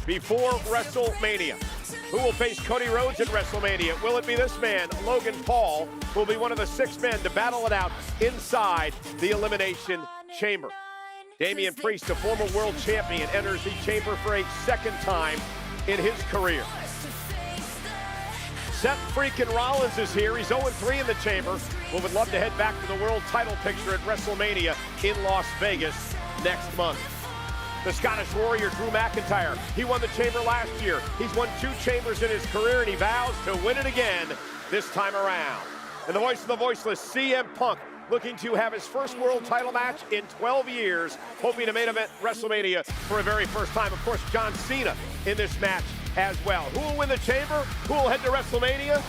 before WrestleMania. Who will face Cody Rhodes at WrestleMania? Will it be this man, Logan Paul, who will be one of the 6 men to battle it out inside the Elimination Chamber? Damian Priest, the former world champion, enters the chamber for a 2nd time in his career. Seth freaking Rollins is here. He's 0-3 in the chamber, but would love to head back to the world title picture at WrestleMania in Las Vegas next month. The Scottish Warrior, Drew McIntyre. He won the chamber last year. He's won 2 chambers in his career, and he vows to win it again this time around. And the voice of the voiceless, CM Punk, looking to have his first world title match in 12 years, hoping to main event WrestleMania for a very first time. Of course, John Cena in this match as well. Who will win the chamber? Who will head to WrestleMania?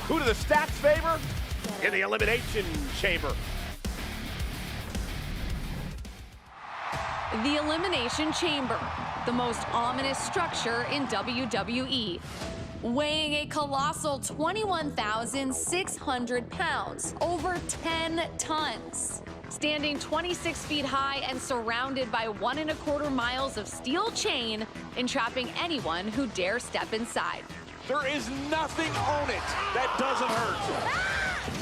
Who do the stats favor? In the Elimination Chamber. The Elimination Chamber, the most ominous structure in WWE. Weighing a colossal 21,600 pounds, over 10 tons. Standing 26 feet high and surrounded by 1¼ miles of steel chain, entrapping anyone who dares step inside. There is nothing on it that doesn't hurt.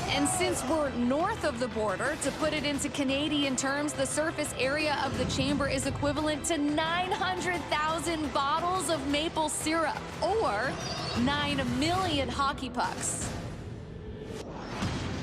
And since we're north of the border, to put it into Canadian terms, the surface area of the chamber is equivalent to 900,000 bottles of maple syrup, or 9 million hockey pucks.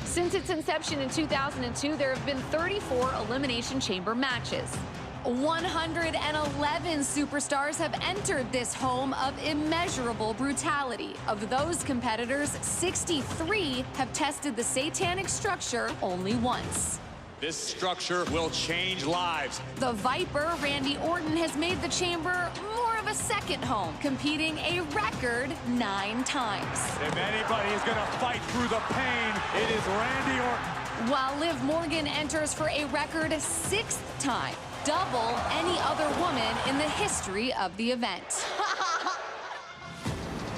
Since its inception in 2002, there have been 34 Elimination Chamber matches. 111 superstars have entered this home of immeasurable brutality. Of those competitors, 63 have tested the satanic structure only once. This structure will change lives. The Viper, Randy Orton, has made the chamber more of a second home, competing a record 9 times. If anybody is going to fight through the pain, it is Randy Orton. While Liv Morgan enters for a record 6th time, double any other woman in the history of the event.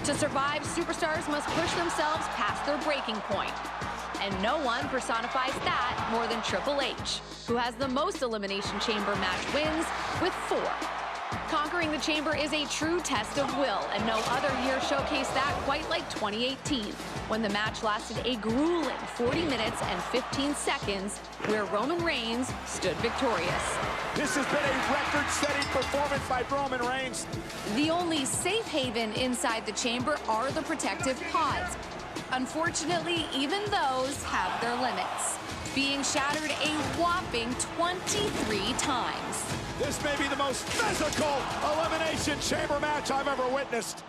To survive, superstars must push themselves past their breaking point. And no one personifies that more than Triple H, who has the most Elimination Chamber match wins with 4. Conquering the chamber is a true test of will, and no other year showcased that quite like 2018, when the match lasted a grueling 40 minutes and 15 seconds, where Roman Reigns stood victorious. This has been a record-setting performance by Roman Reigns. The only safe haven inside the chamber are the protective pods. Unfortunately, even those have their limits, being shattered a whopping 23 times. This may be the most physical Elimination Chamber match I've ever witnessed.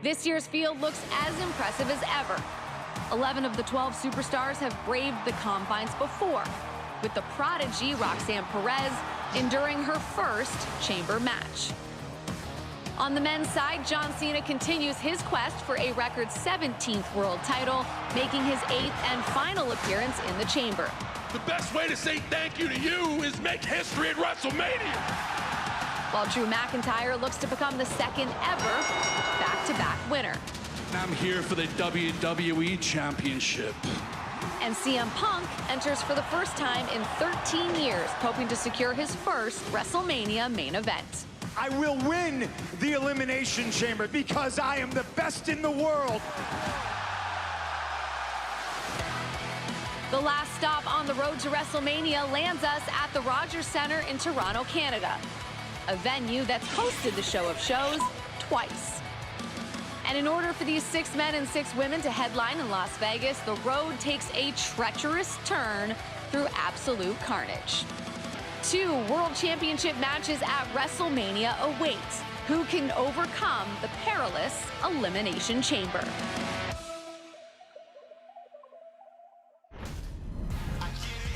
This year's field looks as impressive as ever. 11 of the 12 superstars have braved the confines before, with the prodigy Roxanne Perez enduring her first chamber match. On the men's side, John Cena continues his quest for a record 17th world title, making his 8th and final appearance in the chamber. The best way to say thank you to you is make history at WrestleMania. While Drew McIntyre looks to become the 2nd ever back-to-back winner. I'm here for the WWE Championship. And CM Punk enters for the first time in 13 years, hoping to secure his first WrestleMania main event. I will win the Elimination Chamber because I am the best in the world. The last stop on the road to WrestleMania lands us at the Rogers Centre in Toronto, Canada, a venue that's hosted the show of shows twice. And in order for these 6 men and 6 women to headline in Las Vegas, the road takes a treacherous turn through absolute carnage. 2 World Championship matches at WrestleMania await. Who can overcome the perilous Elimination Chamber?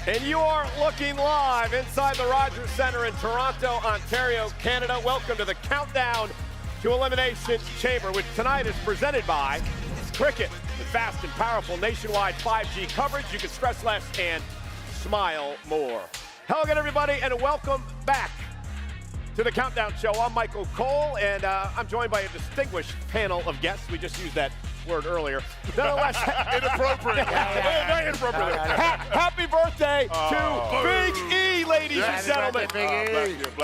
And you are looking live inside the Rogers Centre in Toronto, Ontario, Canada. Welcome to the countdown to Elimination Chamber, which tonight is presented by Cricket. With fast and powerful nationwide 5G coverage, you can stress less and smile more. Hello again, everybody, and welcome back to the Countdown Show. I'm Michael Cole, and I'm joined by a distinguished panel of guests. We just used that word earlier. Nonetheless, Inappropriate. Very inappropriate. happy birthday to Big E, ladies and gentlemen.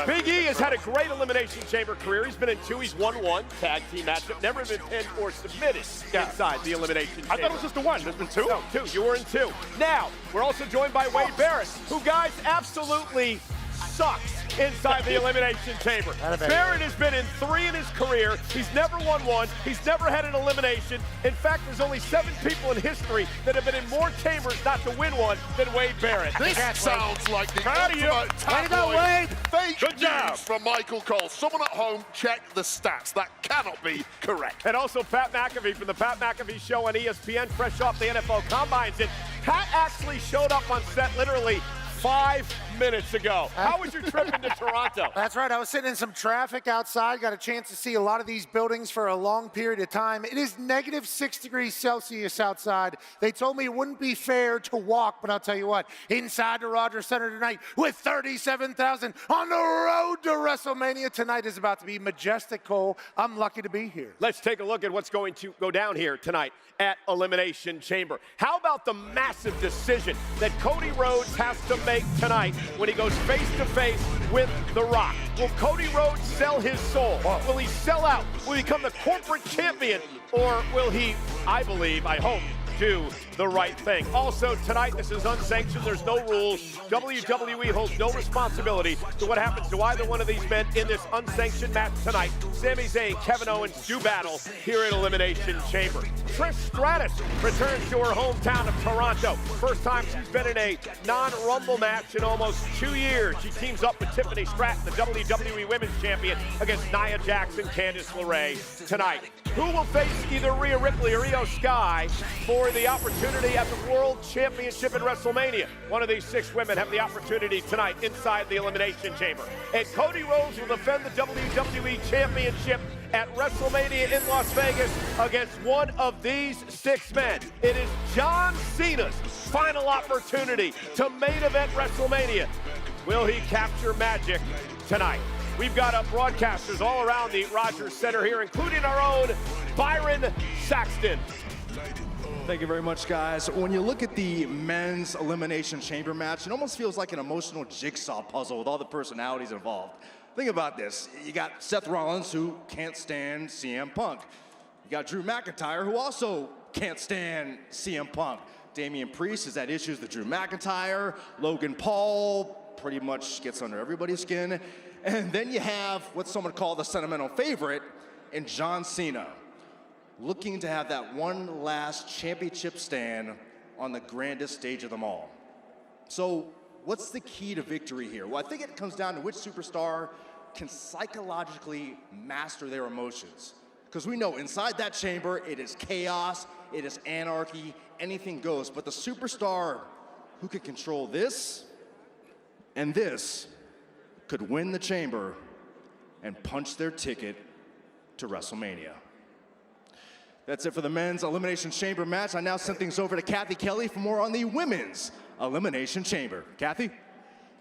Big E has had a great Elimination Chamber career. He's been in 2. He's won 1 tag team matchup. Never been pinned or submitted inside the Elimination Chamber. I thought it was just the 1. There's been 2? No, 2. You were in 2. Now, we're also joined by Wade Barrett, who, guys, absolutely sucks inside the Elimination Chamber. Barrett has been in 3 in his career. He's never won 1. He's never had an elimination. In fact, there's only 7 people in history that have been in more chambers not to win 1 than Wade Barrett. This sounds like the Proud of you. ultimate tabloid fake news from Michael Cole. Someone at home, check the stats. That cannot be correct. And also Pat McAfee from the Pat McAfee Show on ESPN, fresh off the NFL Combines. And Pat actually showed up on set literally 5 minutes ago. How was your trip into Toronto? That's right. I was sitting in some traffic outside, got a chance to see a lot of these buildings for a long period of time. It is negative 6 degrees Celsius outside. They told me it wouldn't be fair to walk, but I'll tell you what, inside the Rogers Center tonight with 37,000 on the road to WrestleMania tonight is about to be majestic, Cole. I'm lucky to be here. Let's take a look at what's going to go down here tonight at Elimination Chamber. How about the massive decision that Cody Rhodes has to make tonight when he goes face-to-face with The Rock? Will Cody Rhodes sell his soul? Will he sell out? Will he become the corporate champion? Or will he, I believe, I hope, do the right thing? Also, tonight, this is unsanctioned. There's no rules. WWE holds no responsibility to what happens to either one of these men in this unsanctioned match tonight. Sami Zayn, Kevin Owens do battle here in Elimination Chamber. Trish Stratus returns to her hometown of Toronto. First time she's been in a non-Rumble match in almost 2 years. She teams up with Tiffany Stratton, the WWE Women's Champion, against Nia Jax and Candice LeRae tonight. Who will face either Rhea Ripley or Io Sky for the opportunity at the World Championship in WrestleMania? One of these 6 women have the opportunity tonight inside the Elimination Chamber. And Cody Rhodes will defend the WWE Championship at WrestleMania in Las Vegas against one of these 6 men. It is John Cena's final opportunity to main event WrestleMania. Will he capture magic tonight? We've got broadcasters all around the Rogers Center here, including our own Byron Saxton. Thank you very much, guys. When you look at the men's Elimination Chamber match, it almost feels like an emotional jigsaw puzzle with all the personalities involved. Think about this. You got Seth Rollins, who can't stand CM Punk. You got Drew McIntyre, who also can't stand CM Punk. Damian Priest has had issues with Drew McIntyre. Logan Paul pretty much gets under everybody's skin. And then you have what some would call the sentimental favorite in John Cena, looking to have that one last championship stand on the grandest stage of them all. So what's the key to victory here? Well, I think it comes down to which superstar can psychologically master their emotions. Because we know inside that chamber, it is chaos, it is anarchy, anything goes. But the superstar who can control this and this could win the chamber and punch their ticket to WrestleMania. That's it for the men's Elimination Chamber match. I now send things over to Kathy Kelly for more on the women's Elimination Chamber. Kathy?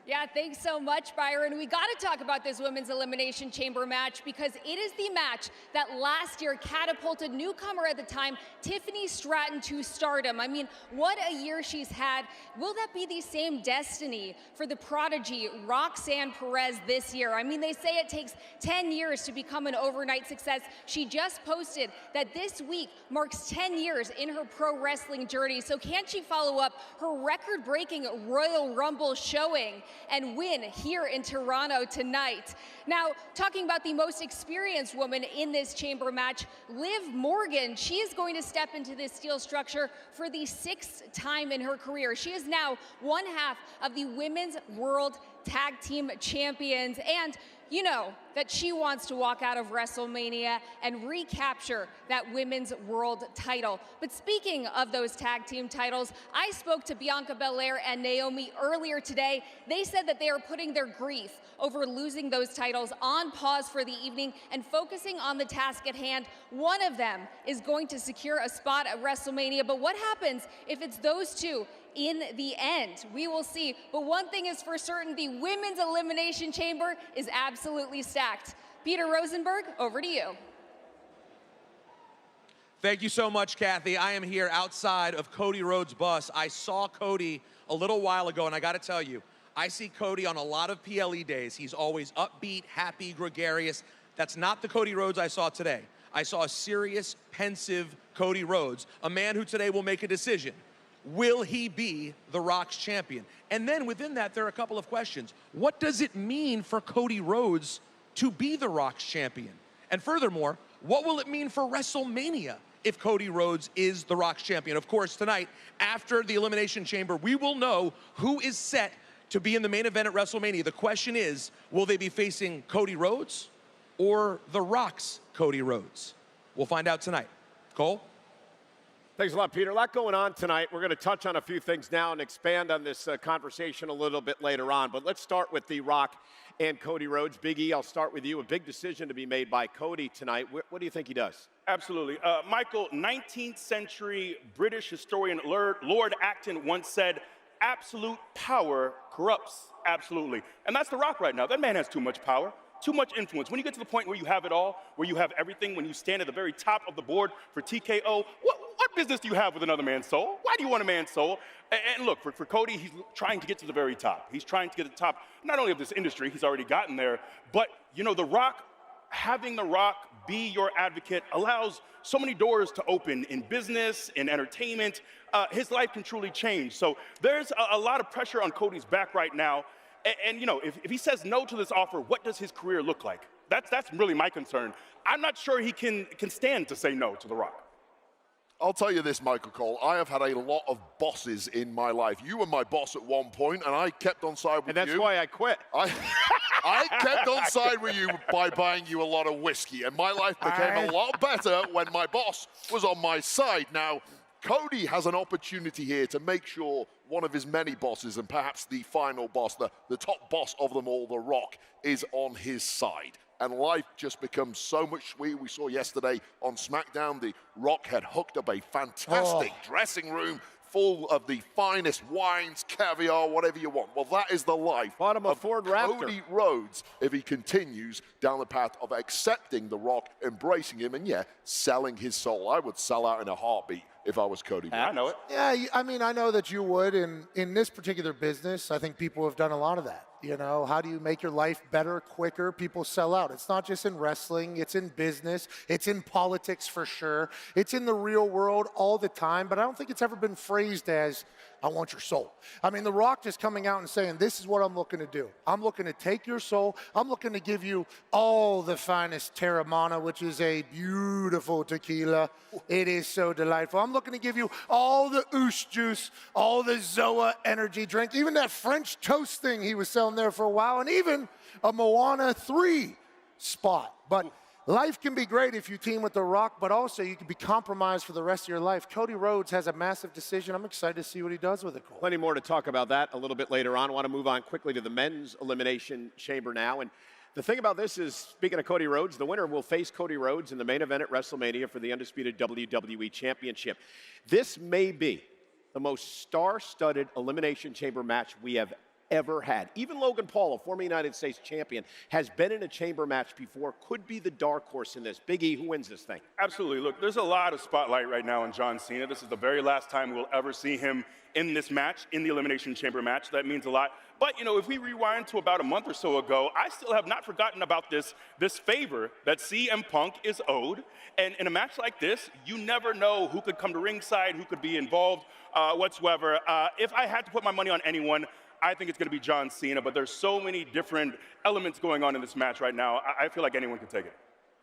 Yeah, thanks so much, Byron. We got to talk about this women's Elimination Chamber match because it is the match that last year catapulted newcomer at the time, Tiffany Stratton, to stardom. I mean, what a year she's had. Will that be the same destiny for the prodigy Roxanne Perez this year? I mean, they say it takes 10 years to become an overnight success. She just posted that this week marks 10 years in her pro wrestling journey. So can she follow up her record-breaking Royal Rumble showing and win here in Toronto tonight? Now, talking about the most experienced woman in this chamber match, Liv Morgan, she is going to step into this steel structure for the 6th time in her career. She is now one half of the Women's World Tag Team Champions, and you know that she wants to walk out of WrestleMania and recapture that women's world title. But speaking of those tag team titles, I spoke to Bianca Belair and Naomi earlier today. They said that they are putting their grief over losing those titles on pause for the evening and focusing on the task at hand. One of them is going to secure a spot at WrestleMania, but what happens if it's those two in the end? We will see. But one thing is for certain, the women's Elimination Chamber is absolutely stacked. Peter Rosenberg, over to you. Thank you so much, Kathy. I am here outside of Cody Rhodes' bus. I saw Cody a little while ago, and I got to tell you, I see Cody on a lot of PLE days. He's always upbeat, happy, gregarious. That's not the Cody Rhodes I saw today. I saw a serious, pensive Cody Rhodes, a man who today will make a decision. Will he be The Rock's champion? And then within that, there are a couple of questions. What does it mean for Cody Rhodes to be The Rock's champion? And furthermore, what will it mean for WrestleMania if Cody Rhodes is The Rock's champion? Of course, tonight, after the Elimination Chamber, we will know who is set to be in the main event at WrestleMania. The question is, will they be facing Cody Rhodes or The Rock's Cody Rhodes? We'll find out tonight. Cole? Thanks a lot, Peter. A lot going on tonight. We're going to touch on a few things now and expand on this conversation a little bit later on. But let's start with The Rock and Cody Rhodes. Big E, I'll start with you. A big decision to be made by Cody tonight. What do you think he does? Absolutely. Michael, 19th century British historian Lord Acton once said, absolute power corrupts absolutely. And that's The Rock right now. That man has too much power. Too much influence. When you get to the point where you have it all, where you have everything, when you stand at the very top of the board for TKO, what business do you have with another man's soul? Why do you want a man's soul? And look, for Cody, he's trying to get to the very top. He's trying to get to the top, not only of this industry, he's already gotten there, but, you know, The Rock, having The Rock be your advocate allows so many doors to open in business, in entertainment. His life can truly change. So there's a lot of pressure on Cody's back right now. And you know, if he says no to this offer, what does his career look like? That's really my concern. I'm not sure he can stand to say no to The Rock. I'll tell you this, Michael Cole. I have had a lot of bosses in my life. You were my boss at one point, and I kept on side with you. And that's why I quit. I kept on side with you by buying you a lot of whiskey, and my life became a lot better when my boss was on my side. Now, Cody has an opportunity here to make sure one of his many bosses, and perhaps the final boss, the top boss of them all, The Rock, is on his side. And life just becomes so much sweeter. We saw yesterday on SmackDown, The Rock had hooked up a fantastic dressing room full of the finest wines, caviar, whatever you want. Well, that is the life of Ford Raptor. Cody Rhodes if he continues down the path of accepting The Rock, embracing him, and, yeah, selling his soul. I would sell out in a heartbeat if I was Cody Rhodes. I know it. Yeah, I mean, I know that you would. In this particular business, I think people have done a lot of that. You know, how do you make your life better, quicker? People sell out. It's not just in wrestling. It's in business. It's in politics for sure. It's in the real world all the time. But I don't think it's ever been phrased as, I want your soul. I mean, The Rock just coming out and saying, this is what I'm looking to do. I'm looking to take your soul. I'm looking to give you all the finest Terramana, which is a beautiful tequila. It is so delightful. I'm looking to give you all the Oosh juice, all the Zoa energy drink, even that French toast thing he was selling there for a while, and even a Moana 3 spot. But life can be great if you team with The Rock, but also you can be compromised for the rest of your life. Cody Rhodes has a massive decision. I'm excited to see what he does with it, Cole. Plenty more to talk about that a little bit later on. I want to move on quickly to the men's elimination chamber now. And the thing about this is, speaking of Cody Rhodes, the winner will face Cody Rhodes in the main event at WrestleMania for the undisputed WWE Championship. This may be the most star-studded elimination chamber match we have ever had. Even Logan Paul, a former United States champion, has been in a chamber match before, could be the dark horse in this. Big E, who wins this thing? Absolutely. Look, there's a lot of spotlight right now on John Cena. This is the very last time we'll ever see him in this match, in the Elimination Chamber match. That means a lot. But, you know, if we rewind to about a month or so ago, I still have not forgotten about this favor that CM Punk is owed. And in a match like this, you never know who could come to ringside, who could be involved whatsoever. If I had to put my money on anyone, I think it's going to be John Cena, but there's so many different elements going on in this match right now. I feel like anyone could take it.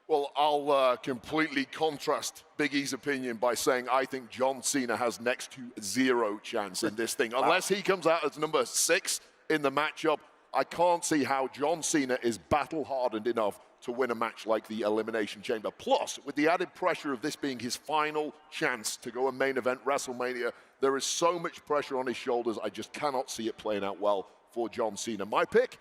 Well, I'll completely contrast Big E's opinion by saying I think John Cena has next to zero chance in this thing. Unless he comes out as number 6 in the matchup, I can't see how John Cena is battle-hardened enough to win a match like the Elimination Chamber. Plus, with the added pressure of this being his final chance to go and main event WrestleMania, there is so much pressure on his shoulders, I just cannot see it playing out well for John Cena. My pick,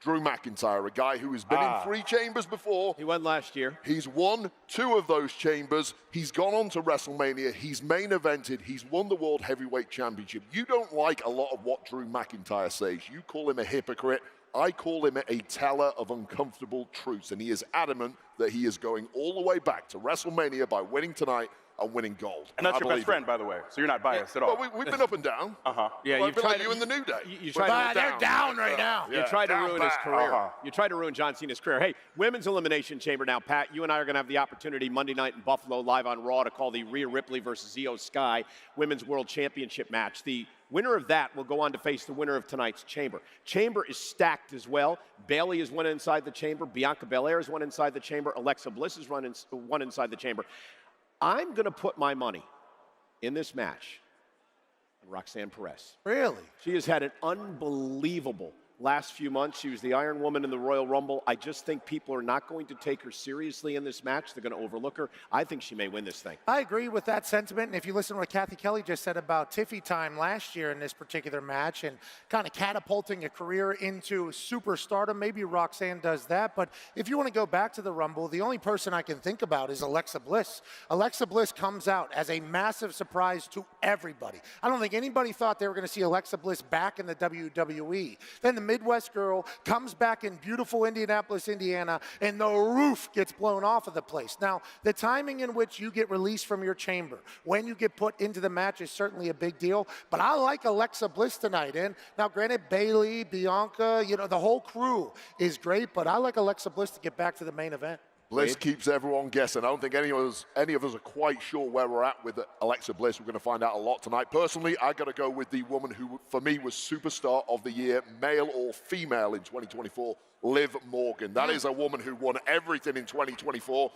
Drew McIntyre, a guy who has been in 3 chambers before. He won last year. He's won 2 of those chambers. He's gone on to WrestleMania. He's main evented. He's won the World Heavyweight Championship. You don't like a lot of what Drew McIntyre says. You call him a hypocrite. I call him a teller of uncomfortable truths, and he is adamant that he is going all the way back to WrestleMania by winning tonight. and winning gold. And that's I your believe best friend, by the way, so you're not biased at all. Well, we've been up and down. Yeah, Well, you've tried tried you in the New Day. You tried to They're down right now. You tried to ruin his career. You tried to ruin John Cena's career. Hey, Women's Elimination Chamber now. Pat, you and I are going to have the opportunity Monday night in Buffalo live on Raw to call the Rhea Ripley versus Io Sky Women's World Championship match. The winner of that will go on to face the winner of tonight's Chamber. Chamber is stacked as well. Bayley is one inside the Chamber. Bianca Belair is one inside the Chamber. Alexa Bliss is one inside the Chamber. I'm going to put my money in this match on Roxanne Perez. Really? She has had an unbelievable last few months. She was the Iron Woman in the Royal Rumble. I just think people are not going to take her seriously in this match. They're going to overlook her. I think she may win this thing. I agree with that sentiment. And if you listen to what Kathy Kelly just said about Tiffy time last year in this particular match and kind of catapulting a career into superstardom, maybe Roxanne does that. But if you want to go back to the Rumble, the only person I can think about is Alexa Bliss. Alexa Bliss comes out as a massive surprise to everybody. I don't think anybody thought they were going to see Alexa Bliss back in the WWE. Then the Midwest girl comes back in beautiful Indianapolis, Indiana, and the roof gets blown off of the place. Now, the timing in which you get released from your chamber, when you get put into the match is certainly a big deal, but I like Alexa Bliss tonight. And now, granted, Bayley, Bianca, you know, the whole crew is great, but I like Alexa Bliss to get back to the main event. Bliss keeps everyone guessing. I don't think any of us are quite sure where we're at with Alexa Bliss. We're going to find out a lot tonight. Personally, I got to go with the woman who, for me, was Superstar of the Year, male or female in 2024, Liv Morgan. That is a woman who won everything in 2024.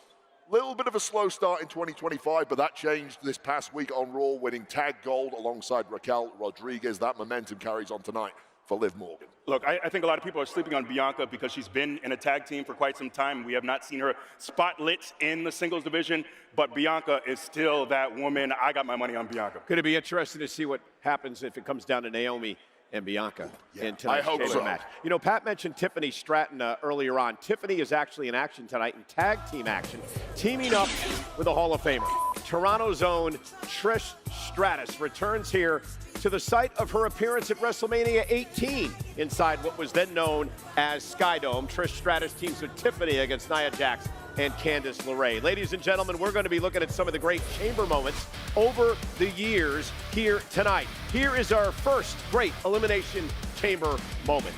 Little bit of a slow start in 2025, but that changed this past week on Raw, winning tag gold alongside Raquel Rodriguez. That momentum carries on tonight for Liv Morgan. Look, I think a lot of people are sleeping on Bianca because she's been in a tag team for quite some time. We have not seen her spotlit in the singles division, but Bianca is still that woman. I got my money on Bianca. Could it be interesting to see what happens if it comes down to Naomi and Bianca in tonight's Chamber match? You know, Pat mentioned Tiffany Stratton earlier on. Tiffany is actually in action tonight in tag team action, teaming up with a Hall of Famer. Toronto's own Trish Stratus returns here to the site of her appearance at WrestleMania 18 inside what was then known as Skydome. Trish Stratus teams with Tiffany against Nia Jax and Candice LeRae. Ladies and gentlemen, we're going to be looking at some of the great Chamber moments over the years here tonight. Here is our first great Elimination Chamber moment.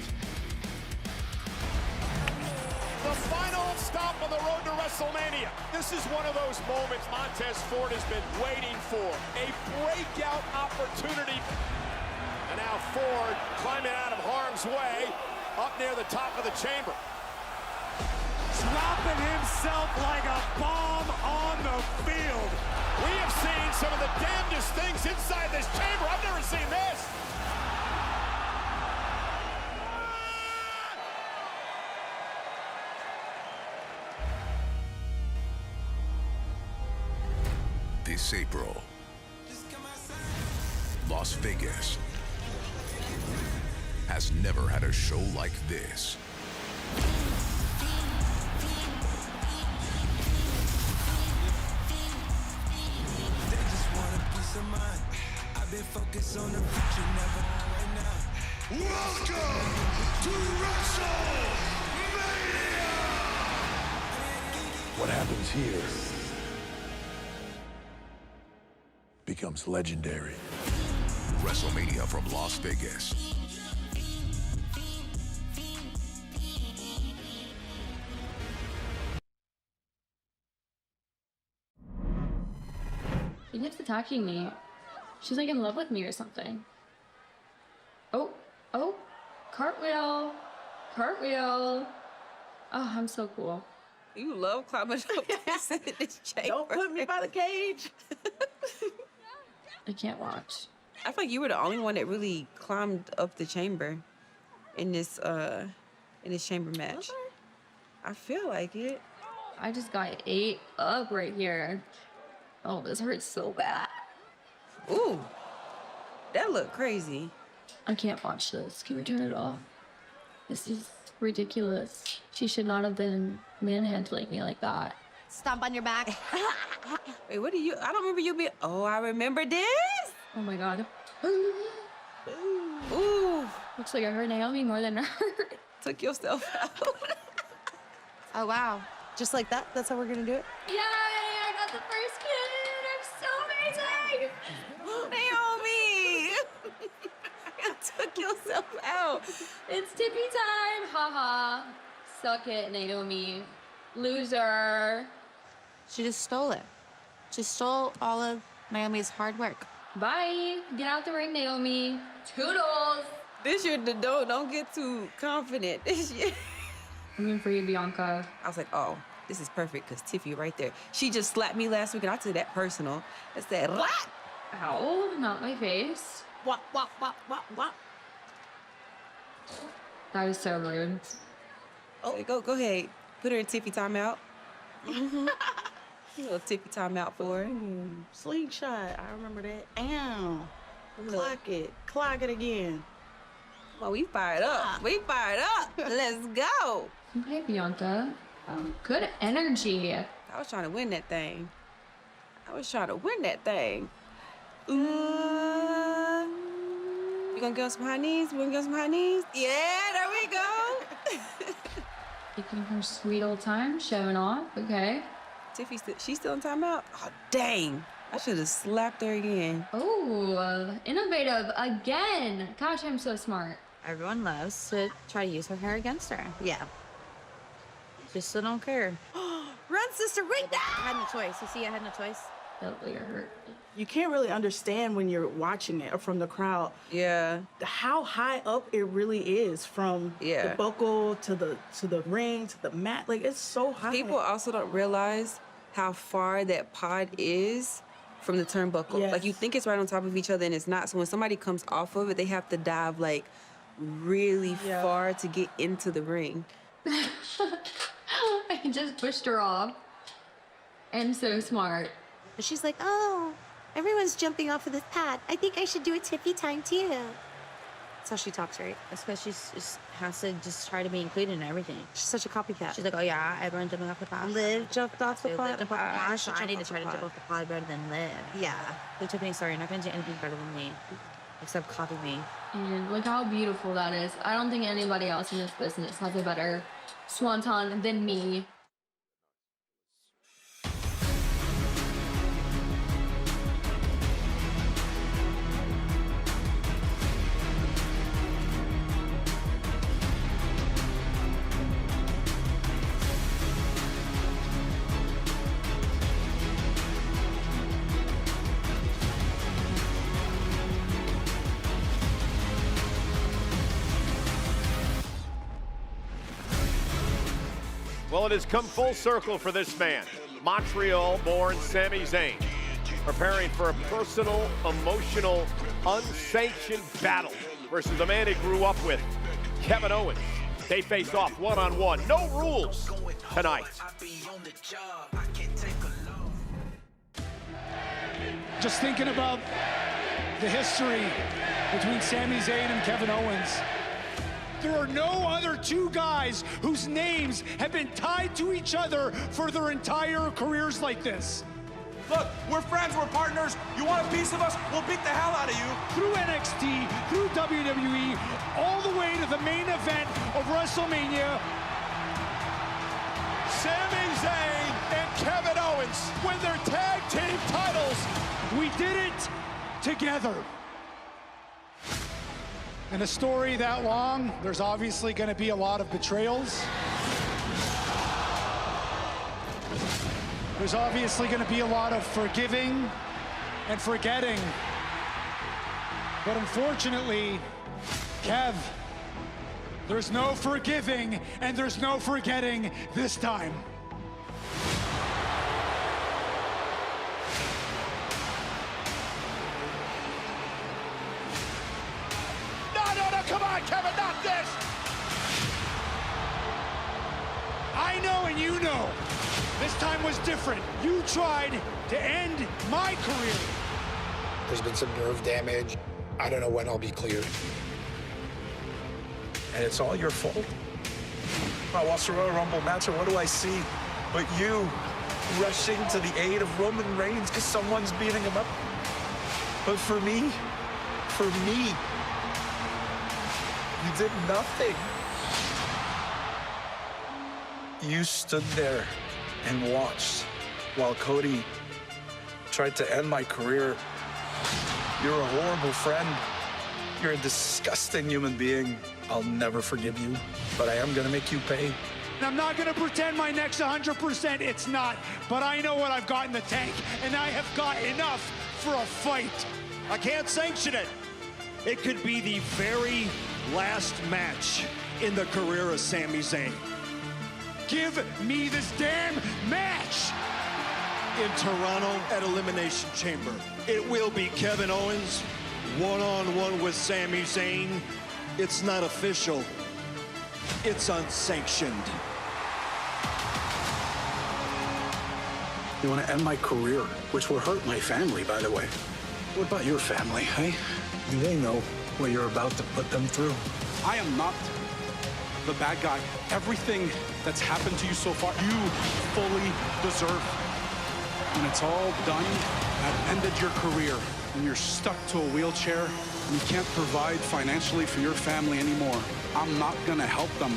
The final stop on the road to WrestleMania. This is one of those moments Montez Ford has been waiting for. A breakout opportunity. And now Ford climbing out of harm's way up near the top of the chamber. Dropping himself like a bomb on the field. We have seen some of the damnedest things inside this chamber. I've never seen this. This April, Las Vegas has never had a show like this. I've been focused on the future, never right now. Welcome to WrestleMania! What happens here becomes legendary. WrestleMania from Las Vegas. She keeps attacking me. She's like in love with me or something. Oh, cartwheel, cartwheel. Oh, I'm so cool. You love climbing up this chamber. Don't put me by the cage. I can't watch. I feel like you were the only one that really climbed up the chamber in this chamber match. Okay. I feel like it. I just got ate up right here. Oh, this hurts so bad. Ooh, that looked crazy. I can't watch this. Can we turn it off? This is ridiculous. She should not have been manhandling me like that. Stomp on your back. Wait, what do you? I don't remember you being. Oh, I remember this. Oh my god. Ooh. Looks like I hurt Naomi more than her. Took yourself out. Oh wow. Just like that? That's how we're gonna do it? Yay! I got the first pin! I'm so Naomi! You took yourself out. It's tippy time. Haha. Suck it, Naomi. Loser. She just stole it. She stole all of Naomi's hard work. Bye. Get out the ring, Naomi. Toodles. This year, don't get too confident. This year. I'm in for you, Bianca. I was like, oh, this is perfect because Tiffy right there. She just slapped me last week and I took that personal. I said, what? Ow, not my face. What? That was so rude. Oh, go ahead. Put her in Tiffy timeout. Little Tiffy timeout for her. Slingshot, I remember that. Ow. Clock it again. Well, we fired up. Let's go. Okay, Bianca. Good energy. I was trying to win that thing. You gonna give us some high knees? Yeah, there we go. Taking her sweet old time, showing off. Okay. Tiffy, she's still in timeout? Oh, dang. I should have slapped her again. Oh, innovative again. Gosh, I'm so smart. Everyone loves to try to use her hair against her. Yeah. Just so don't care. Run, sister, ring I had no choice. You see, I had no choice. That really hurt. You can't really understand when you're watching it or from the crowd. Yeah. How high up it really is from the buckle to the ring to the mat. Like, it's so high. People also don't realize how far that pod is from the turnbuckle. Yes. Like, you think it's right on top of each other and it's not. So when somebody comes off of it, they have to dive like really far to get into the ring. I just pushed her off. And so smart. She's like, oh, everyone's jumping off of this pad. I think I should do a Tiffy time too. That's how she talks, right? That's because she just has to just try to be included in everything. She's such a copycat. She's like, oh yeah, everyone jumping off the pod. Liv jumped off the pod. I need to try to jump off the pod better than Liv. Yeah. So Tiffany, sorry, you're not going to do anything better than me. Except copy me. And look how beautiful that is. I don't think anybody else in this business has a better swanton than me. Well, it has come full circle for this man, Montreal-born Sami Zayn, preparing for a personal, emotional, unsanctioned battle versus a man he grew up with, Kevin Owens. They face off one-on-one, no rules tonight. Just thinking about the history between Sami Zayn and Kevin Owens. There are no other two guys whose names have been tied to each other for their entire careers like this. Look, we're friends, we're partners. You want a piece of us? We'll beat the hell out of you. Through NXT, through WWE, all the way to the main event of WrestleMania. Sami Zayn and Kevin Owens win their tag team titles. We did it together. In a story that long, there's obviously going to be a lot of betrayals. There's obviously going to be a lot of forgiving and forgetting. But unfortunately, Kev, there's no forgiving and there's no forgetting this time. Come on, Kevin, not this! I know and you know, this time was different. You tried to end my career. There's been some nerve damage. I don't know when I'll be cleared. And it's all your fault? I watch the Royal Rumble match, and what do I see but you rushing to the aid of Roman Reigns because someone's beating him up? But for me, you did nothing. You stood there and watched while Cody tried to end my career You're a horrible friend. You're a disgusting human being. I'll never forgive you, but I am gonna make you pay. I'm not going to pretend my neck's 100%. It's not. But I know what I've got in the tank, and I have got enough for a fight. I can't sanction it. It could be the very last match in the career of Sami Zayn. Give me this damn match. In Toronto at Elimination Chamber, it will be Kevin Owens one-on-one with Sami Zayn. It's not official. It's unsanctioned. You want to end my career, which will hurt my family, by the way. What about your family, hey? Do they know what you're about to put them through? I am not the bad guy. Everything that's happened to you so far, you fully deserve. When it's all done, I've ended your career, and you're stuck to a wheelchair, and you can't provide financially for your family anymore. I'm not gonna help them.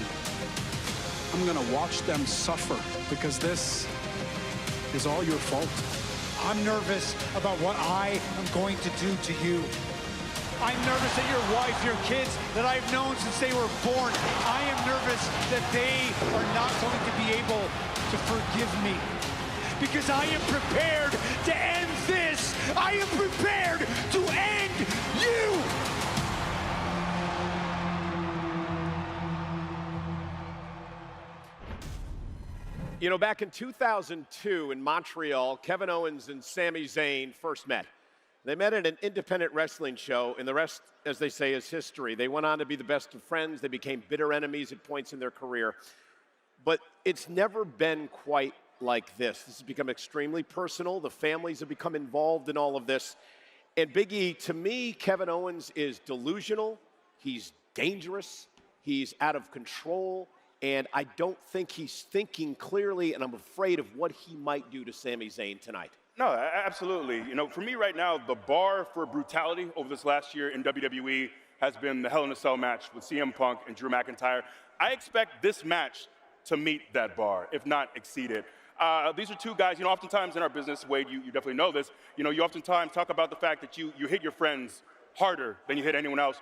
I'm gonna watch them suffer, because this is all your fault. I'm nervous about what I am going to do to you. I'm nervous that your wife, your kids that I've known since they were born, I am nervous that they are not going to be able to forgive me. Because I am prepared to end this. I am prepared to end you. You know, back in 2002 in Montreal, Kevin Owens and Sami Zayn first met. They met at an independent wrestling show, and the rest, as they say, is history. They went on to be the best of friends. They became bitter enemies at points in their career. But it's never been quite like this. This has become extremely personal. The families have become involved in all of this. And Big E, to me, Kevin Owens is delusional. He's dangerous. He's out of control. And I don't think he's thinking clearly, and I'm afraid of what he might do to Sami Zayn tonight. No, absolutely. You know, for me right now, the bar for brutality over this last year in WWE has been the Hell in a Cell match with CM Punk and Drew McIntyre. I expect this match to meet that bar, if not exceed it. These are two guys, you know, oftentimes in our business, Wade, you definitely know this, you know, you oftentimes talk about the fact that you hit your friends harder than you hit anyone else,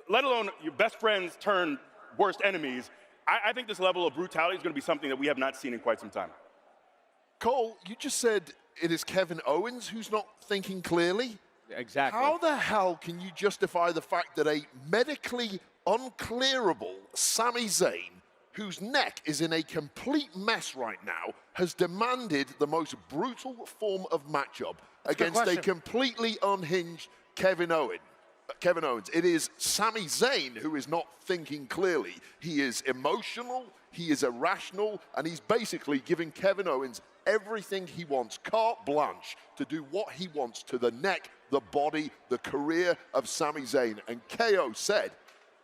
let alone your best friends turn worst enemies. I think this level of brutality is going to be something that we have not seen in quite some time. Cole, you just said it is Kevin Owens who's not thinking clearly? Exactly. How the hell can you justify the fact that a medically unclearable Sami Zayn, whose neck is in a complete mess right now, has demanded the most brutal form of matchup against a completely unhinged Kevin Owens? It is Sami Zayn who is not thinking clearly. He is emotional, he is irrational, and he's basically giving Kevin Owens everything he wants, carte blanche, to do what he wants to the neck, the body, the career of Sami Zayn. And KO said,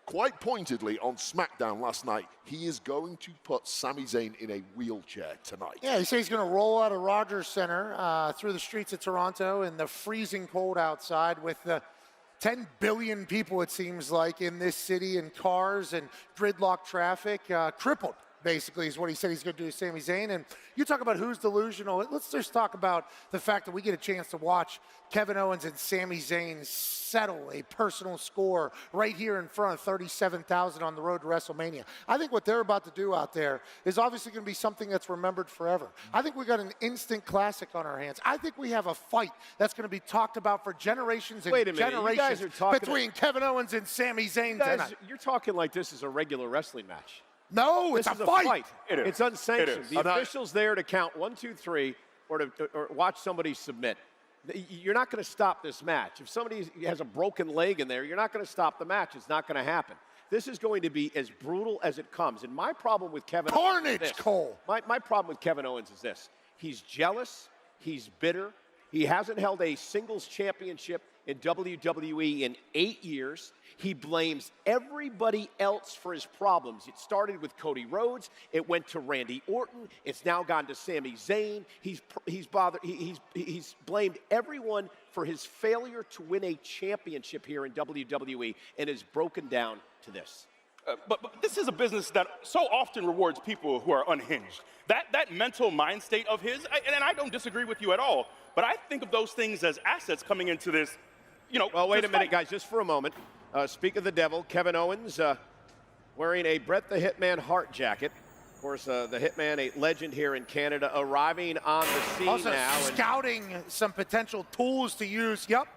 quite pointedly on SmackDown last night, he is going to put Sami Zayn in a wheelchair tonight. Yeah, he says he's going to roll out of Rogers Center through the streets of Toronto in the freezing cold outside with the 10 billion people, it seems like, in this city, in cars and gridlock traffic, crippled, basically, is what he said he's going to do to Sami Zayn. And you talk about who's delusional. Let's just talk about the fact that we get a chance to watch Kevin Owens and Sami Zayn settle a personal score right here in front of 37,000 on the road to WrestleMania. I think what they're about to do out there is obviously going to be something that's remembered forever. I think we got an instant classic on our hands. I think we have a fight that's going to be talked about for generations and generations you guys are talking between Kevin Owens and Sami Zayn tonight. You're talking like this is a regular wrestling match. No, it's a fight. It is. It's unsanctioned. It is. The official's there to count 1, 2, 3, or watch somebody submit. You're not going to stop this match. If somebody has a broken leg in there, you're not going to stop the match. It's not going to happen. This is going to be as brutal as it comes. And my problem with Kevin Owens is this. Cole. My problem with Kevin Owens is this. He's jealous. He's bitter. He hasn't held a singles championship in WWE in 8 years. He blames everybody else for his problems. It started with Cody Rhodes. It went to Randy Orton. It's now gone to Sami Zayn. He's blamed everyone for his failure to win a championship here in WWE, and is broken down to this. But this is a business that so often rewards people who are unhinged. That mental mind state of his, and I don't disagree with you at all, but I think of those things as assets coming into this, Well, wait a minute, guys, just for a moment. Speak of the devil, Kevin Owens wearing a Bret the Hitman Hart jacket. Of course, the Hitman, a legend here in Canada, arriving on the scene also now. Scouting some potential tools to use. Yep.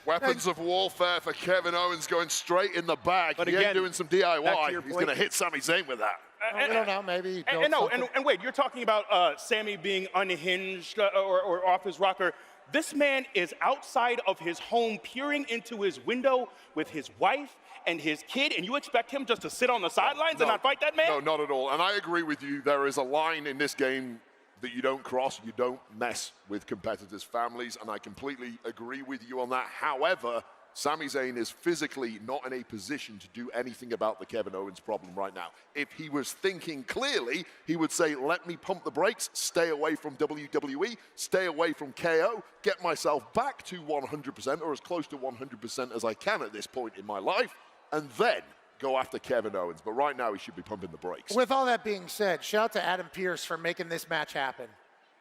Weapons of warfare for Kevin Owens going straight in the bag. But he again, ain't doing some back to DIY. your He's point. going to hit Sami Zayn with that. We don't know, maybe. And wait, you're talking about Sammy being unhinged or off his rocker. This man is outside of his home, peering into his window with his wife and his kid, and you expect him just to sit on the sidelines and not fight that man? No, not at all. And I agree with you. There is a line in this game that you don't cross. You don't mess with competitors' families, and I completely agree with you on that. However, Sami Zayn is physically not in a position to do anything about the Kevin Owens problem right now. If he was thinking clearly, he would say, let me pump the brakes, stay away from WWE, stay away from KO, get myself back to 100% or as close to 100% as I can at this point in my life, and then go after Kevin Owens. But right now, he should be pumping the brakes. With all that being said, shout out to Adam Pearce for making this match happen.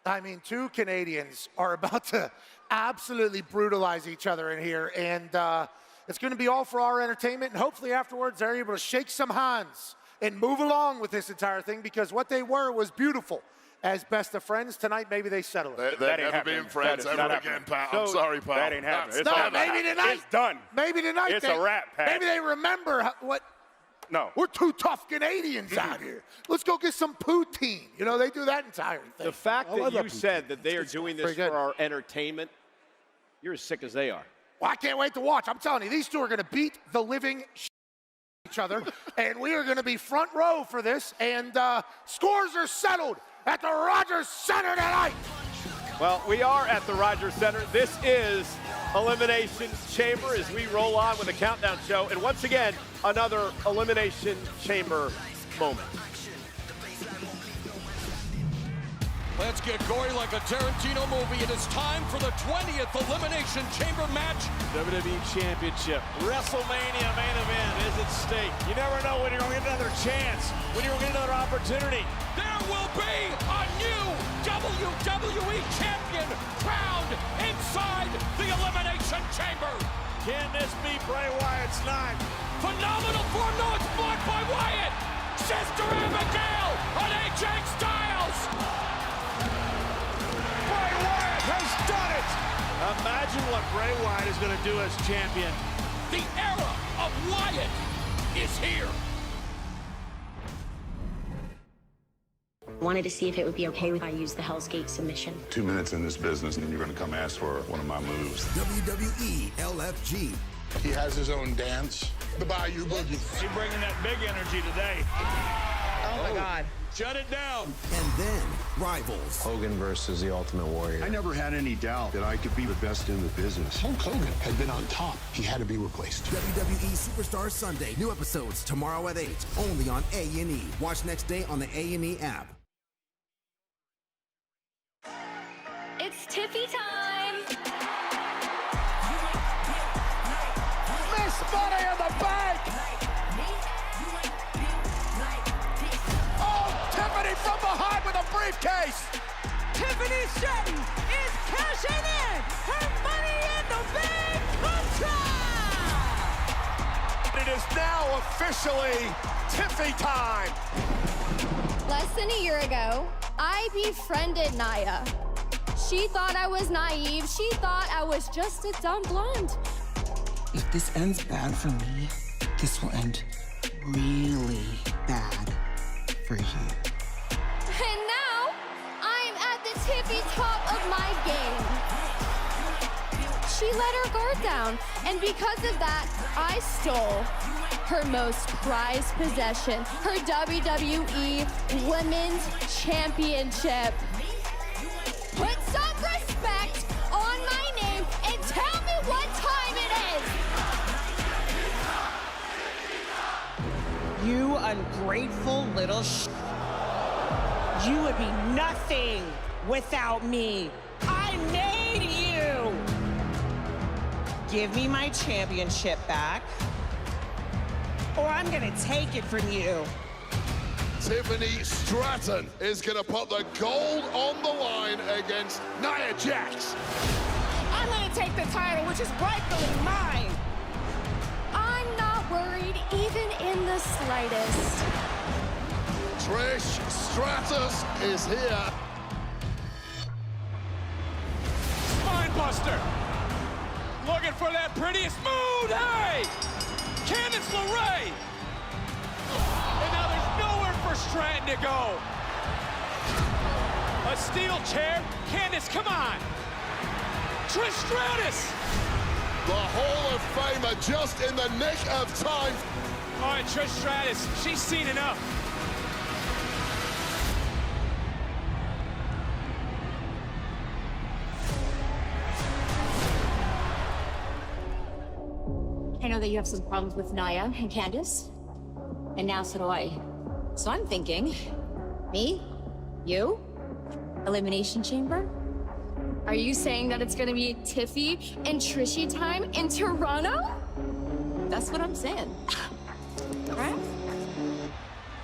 I mean, two Canadians are about to absolutely brutalize each other in here, and it's going to be all for our entertainment, and hopefully afterwards they're able to shake some hands and move along with this entire thing, because what they were was beautiful. As best of friends, tonight maybe they settle it. They're never being friends ever again, Pat. I'm sorry, Pat. That ain't happening. Maybe tonight. It's done. Maybe tonight. It's a wrap, Pat. Maybe they remember what. No. We're two tough Canadians out here. Let's go get some poutine. They do that entire thing. The fact that you said that they are doing this for our entertainment, you're as sick as they are. Well, I can't wait to watch. I'm telling you, these two are going to beat the living each other, and we are going to be front row for this, and scores are settled at the Rogers Center tonight. Well, we are at the Rogers Center. This is Elimination Chamber as we roll on with a countdown show. And once again, another Elimination Chamber moment. Let's get gory like a Tarantino movie. It is time for the 20th Elimination Chamber match. WWE Championship. WrestleMania main event is at stake. You never know when you're going to get another chance, when you're going to get another opportunity. There will be a new WWE Champion crowned inside the Elimination Chamber. Can this be Bray Wyatt's night? Phenomenal form. No, it's blocked by Wyatt. Sister Abigail on AJ Styles. Bray Wyatt has done it! Imagine what Bray Wyatt is going to do as champion. The era of Wyatt is here. Wanted to see if it would be okay if I used the Hell's Gate submission. 2 minutes in this business, and then you're going to come ask for one of my moves. WWE LFG. He has his own dance, the Bayou Boogie. He's bringing that big energy today. Oh my God. Shut it down. And then Rivals. Hogan versus the Ultimate Warrior. I never had any doubt that I could be the best in the business. Hulk Hogan had been on top. He had to be replaced. WWE Superstar Sunday. New episodes tomorrow at 8. Only on A&E. Watch next day on the A&E app. It's Tiffy time. Miss Money in the bank. Oh, Tiffany from behind with a briefcase. Tiffany Stratton is cashing in her Money in the Bank contract. It is now officially Tiffy time. Less than a year ago, I befriended Naya. She thought I was naive. She thought I was just a dumb blonde. If this ends bad for me, this will end really bad for you. And now, I'm at the tippy top of my game. She let her guard down, and because of that, I stole her most prized possession, her WWE Women's Championship. Put some respect on my name and tell me what time it is. You ungrateful little You would be nothing without me. I made you. Give me my championship back. or I'm gonna take it from you. Tiffany Stratton is going to put the gold on the line against Nia Jax. I'm gonna take the title, which is rightfully mine. I'm not worried, even in the slightest. Trish Stratus is here. Spinebuster. Looking for that prettiest mood. Hey! Candice LeRae. And now there's nowhere for Stratton to go. A steel chair. Candice, come on. Trish Stratus. The Hall of Famer just in the nick of time. All right, Trish Stratus, she's seen enough. I know that you have some problems with Nia and Candice, and now so do I. So I'm thinking, me, you, Elimination Chamber. Are you saying that it's gonna be Tiffy and Trishy time in Toronto? That's what I'm saying. Right?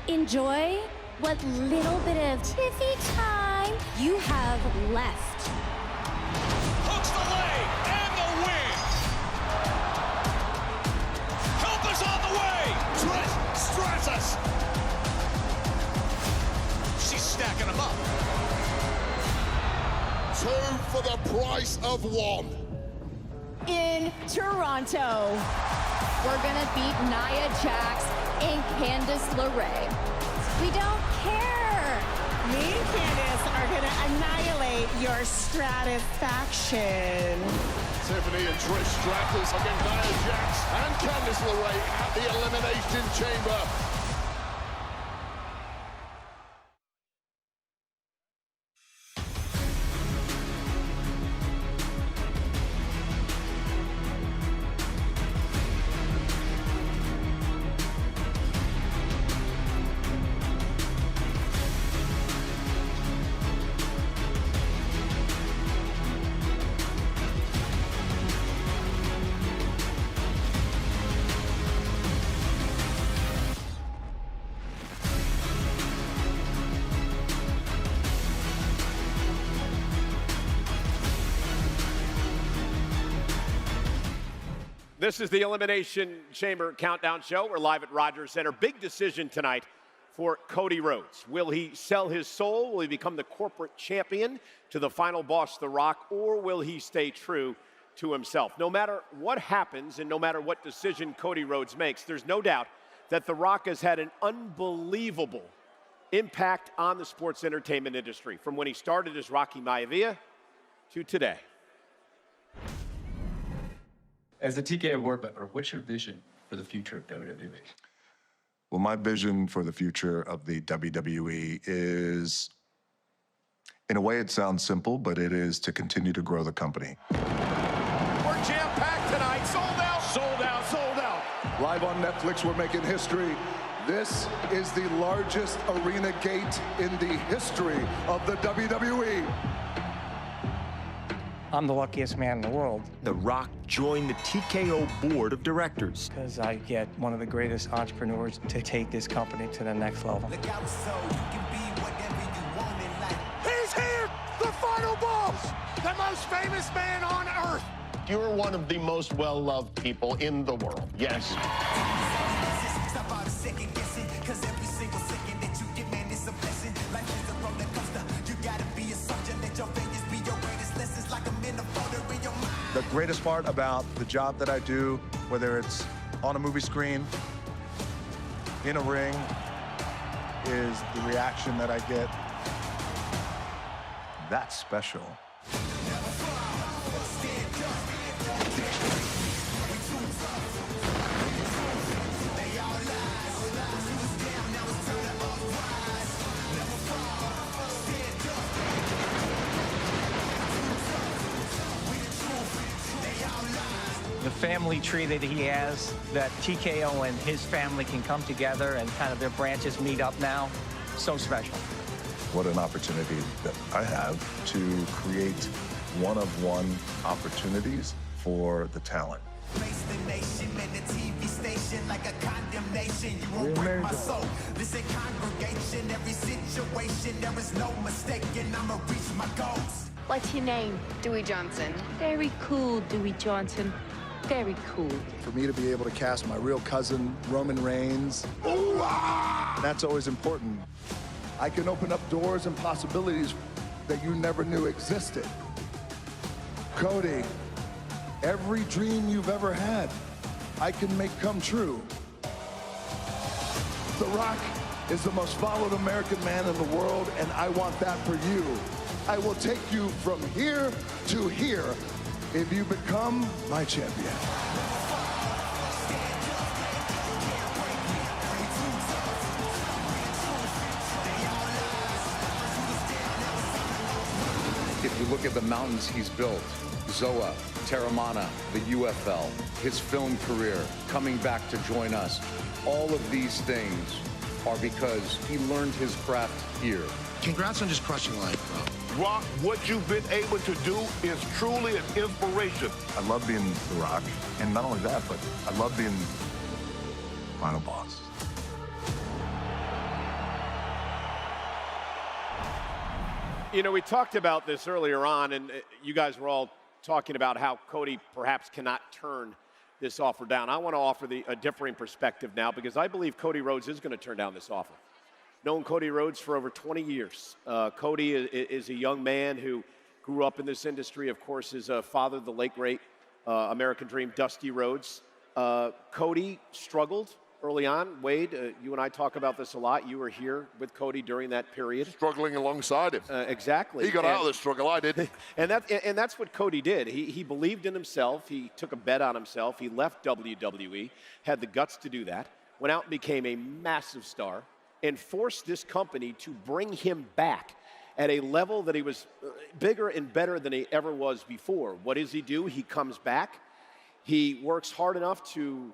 Enjoy what little bit of Tiffy time you have left. Hooks the leg and the win. Help is on the way. Trish Stratus. She's stacking them up. 2 for the price of 1. In Toronto. We're gonna beat Nia Jax and Candice LeRae. We don't care. Me and Candice are gonna annihilate your Stratus faction. Tiffany and Trish Stratus against Nia Jax and Candice LeRae at the Elimination Chamber. This is the Elimination Chamber Countdown Show. We're live at Rogers Center. Big decision tonight for Cody Rhodes. Will he sell his soul? Will he become the corporate champion to the final boss, The Rock? Or will he stay true to himself? No matter what happens and no matter what decision Cody Rhodes makes, there's no doubt that The Rock has had an unbelievable impact on the sports entertainment industry, from when he started as Rocky Maivia to today. As the TKO Award member, what's your vision for the future of WWE? Well, my vision for the future of the WWE is, in a way it sounds simple, but it is to continue to grow the company. We're jam-packed tonight. Sold out, sold out, sold out. Live on Netflix, we're making history. This is the largest arena gate in the history of the WWE. I'm the luckiest man in the world. The Rock joined the TKO board of directors. Because I get one of the greatest entrepreneurs to take this company to the next level. He's here, the final boss, the most famous man on earth. You're one of the most well-loved people in the world, yes. The greatest part about the job that I do, whether it's on a movie screen, in a ring, is the reaction that I get. That's special. The family tree that he has, that TKO and his family can come together and kind of their branches meet up now, so special. What an opportunity that I have to create one-of-one opportunities for the talent. nation. You won't break my soul. Listen, congregation, every situation, there is no mistake, and I'ma reach my goals. What's your name? Dewey Johnson. Very cool, Dewey Johnson. Very cool. For me to be able to cast my real cousin, Roman Reigns, that's always important. I can open up doors and possibilities that you never knew existed. Cody, every dream you've ever had, I can make come true. The Rock is the most followed American man in the world, and I want that for you. I will take you from here to here if you become my champion. If you look at the mountains he's built, Zoa, Terramana, the UFL, his film career, coming back to join us, all of these things are because he learned his craft here. Congrats on just crushing life, bro. Rock, what you've been able to do is truly an inspiration. I love being The Rock, and not only that, but I love being Final Boss. You know, we talked about this earlier on, and you guys were all talking about how Cody perhaps cannot turn this offer down. I want to offer a differing perspective now, because I believe Cody Rhodes is going to turn down this offer. Known Cody Rhodes for over 20 years. Cody is a young man who grew up in this industry. Of course, his father, the late great American Dream, Dusty Rhodes. Cody struggled early on. Wade, you and I talk about this a lot. You were here with Cody during that period. Struggling alongside him. Exactly. He got out of the struggle, I didn't. and that's what Cody did. He believed in himself. He took a bet on himself. He left WWE, had the guts to do that, went out and became a massive star, and forced this company to bring him back at a level that he was bigger and better than he ever was before. What does he do? He comes back. He works hard enough to,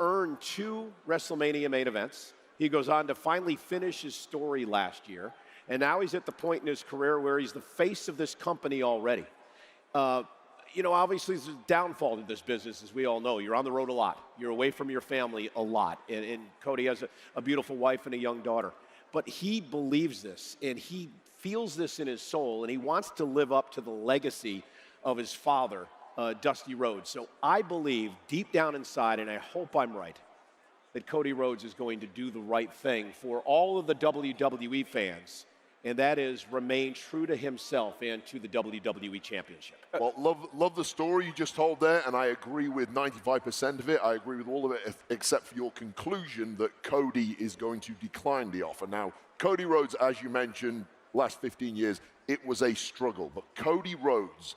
earn 2 WrestleMania main events. He goes on to finally finish his story last year, and now he's at the point in his career where he's the face of this company already. Obviously, there's a downfall to this business, as we all know. You're on the road a lot. You're away from your family a lot. And Cody has a beautiful wife and a young daughter. But he believes this, and he feels this in his soul, and he wants to live up to the legacy of his father, Dusty Rhodes. So I believe deep down inside, and I hope I'm right, that Cody Rhodes is going to do the right thing for all of the WWE fans, and that is remain true to himself and to the WWE Championship. Well, love the story you just told there, and I agree with 95% of it. I agree with all of it, except for your conclusion that Cody is going to decline the offer. Now, Cody Rhodes, as you mentioned, last 15 years, it was a struggle. But Cody Rhodes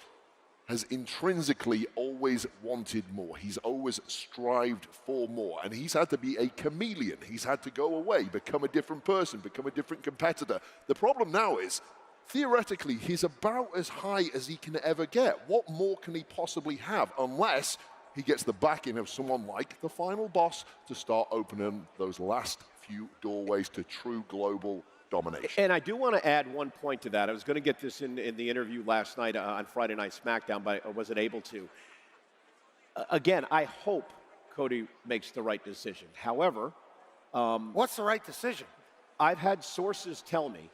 has intrinsically always wanted more. He's always strived for more. And he's had to be a chameleon. He's had to go away, become a different person, become a different competitor. The problem now is, theoretically, he's about as high as he can ever get. What more can he possibly have, unless he gets the backing of someone like the Final Boss to start opening those last few doorways to true global domination. And I do want to add one point to that. I was going to get this in the interview last night on Friday Night SmackDown, but I wasn't able to. Again, I hope Cody makes the right decision. However, what's the right decision? I've had sources tell me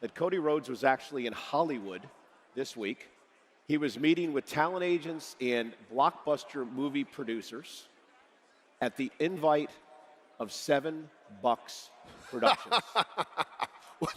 that Cody Rhodes was actually in Hollywood this week. He was meeting with talent agents and blockbuster movie producers at the invite of $7 Productions.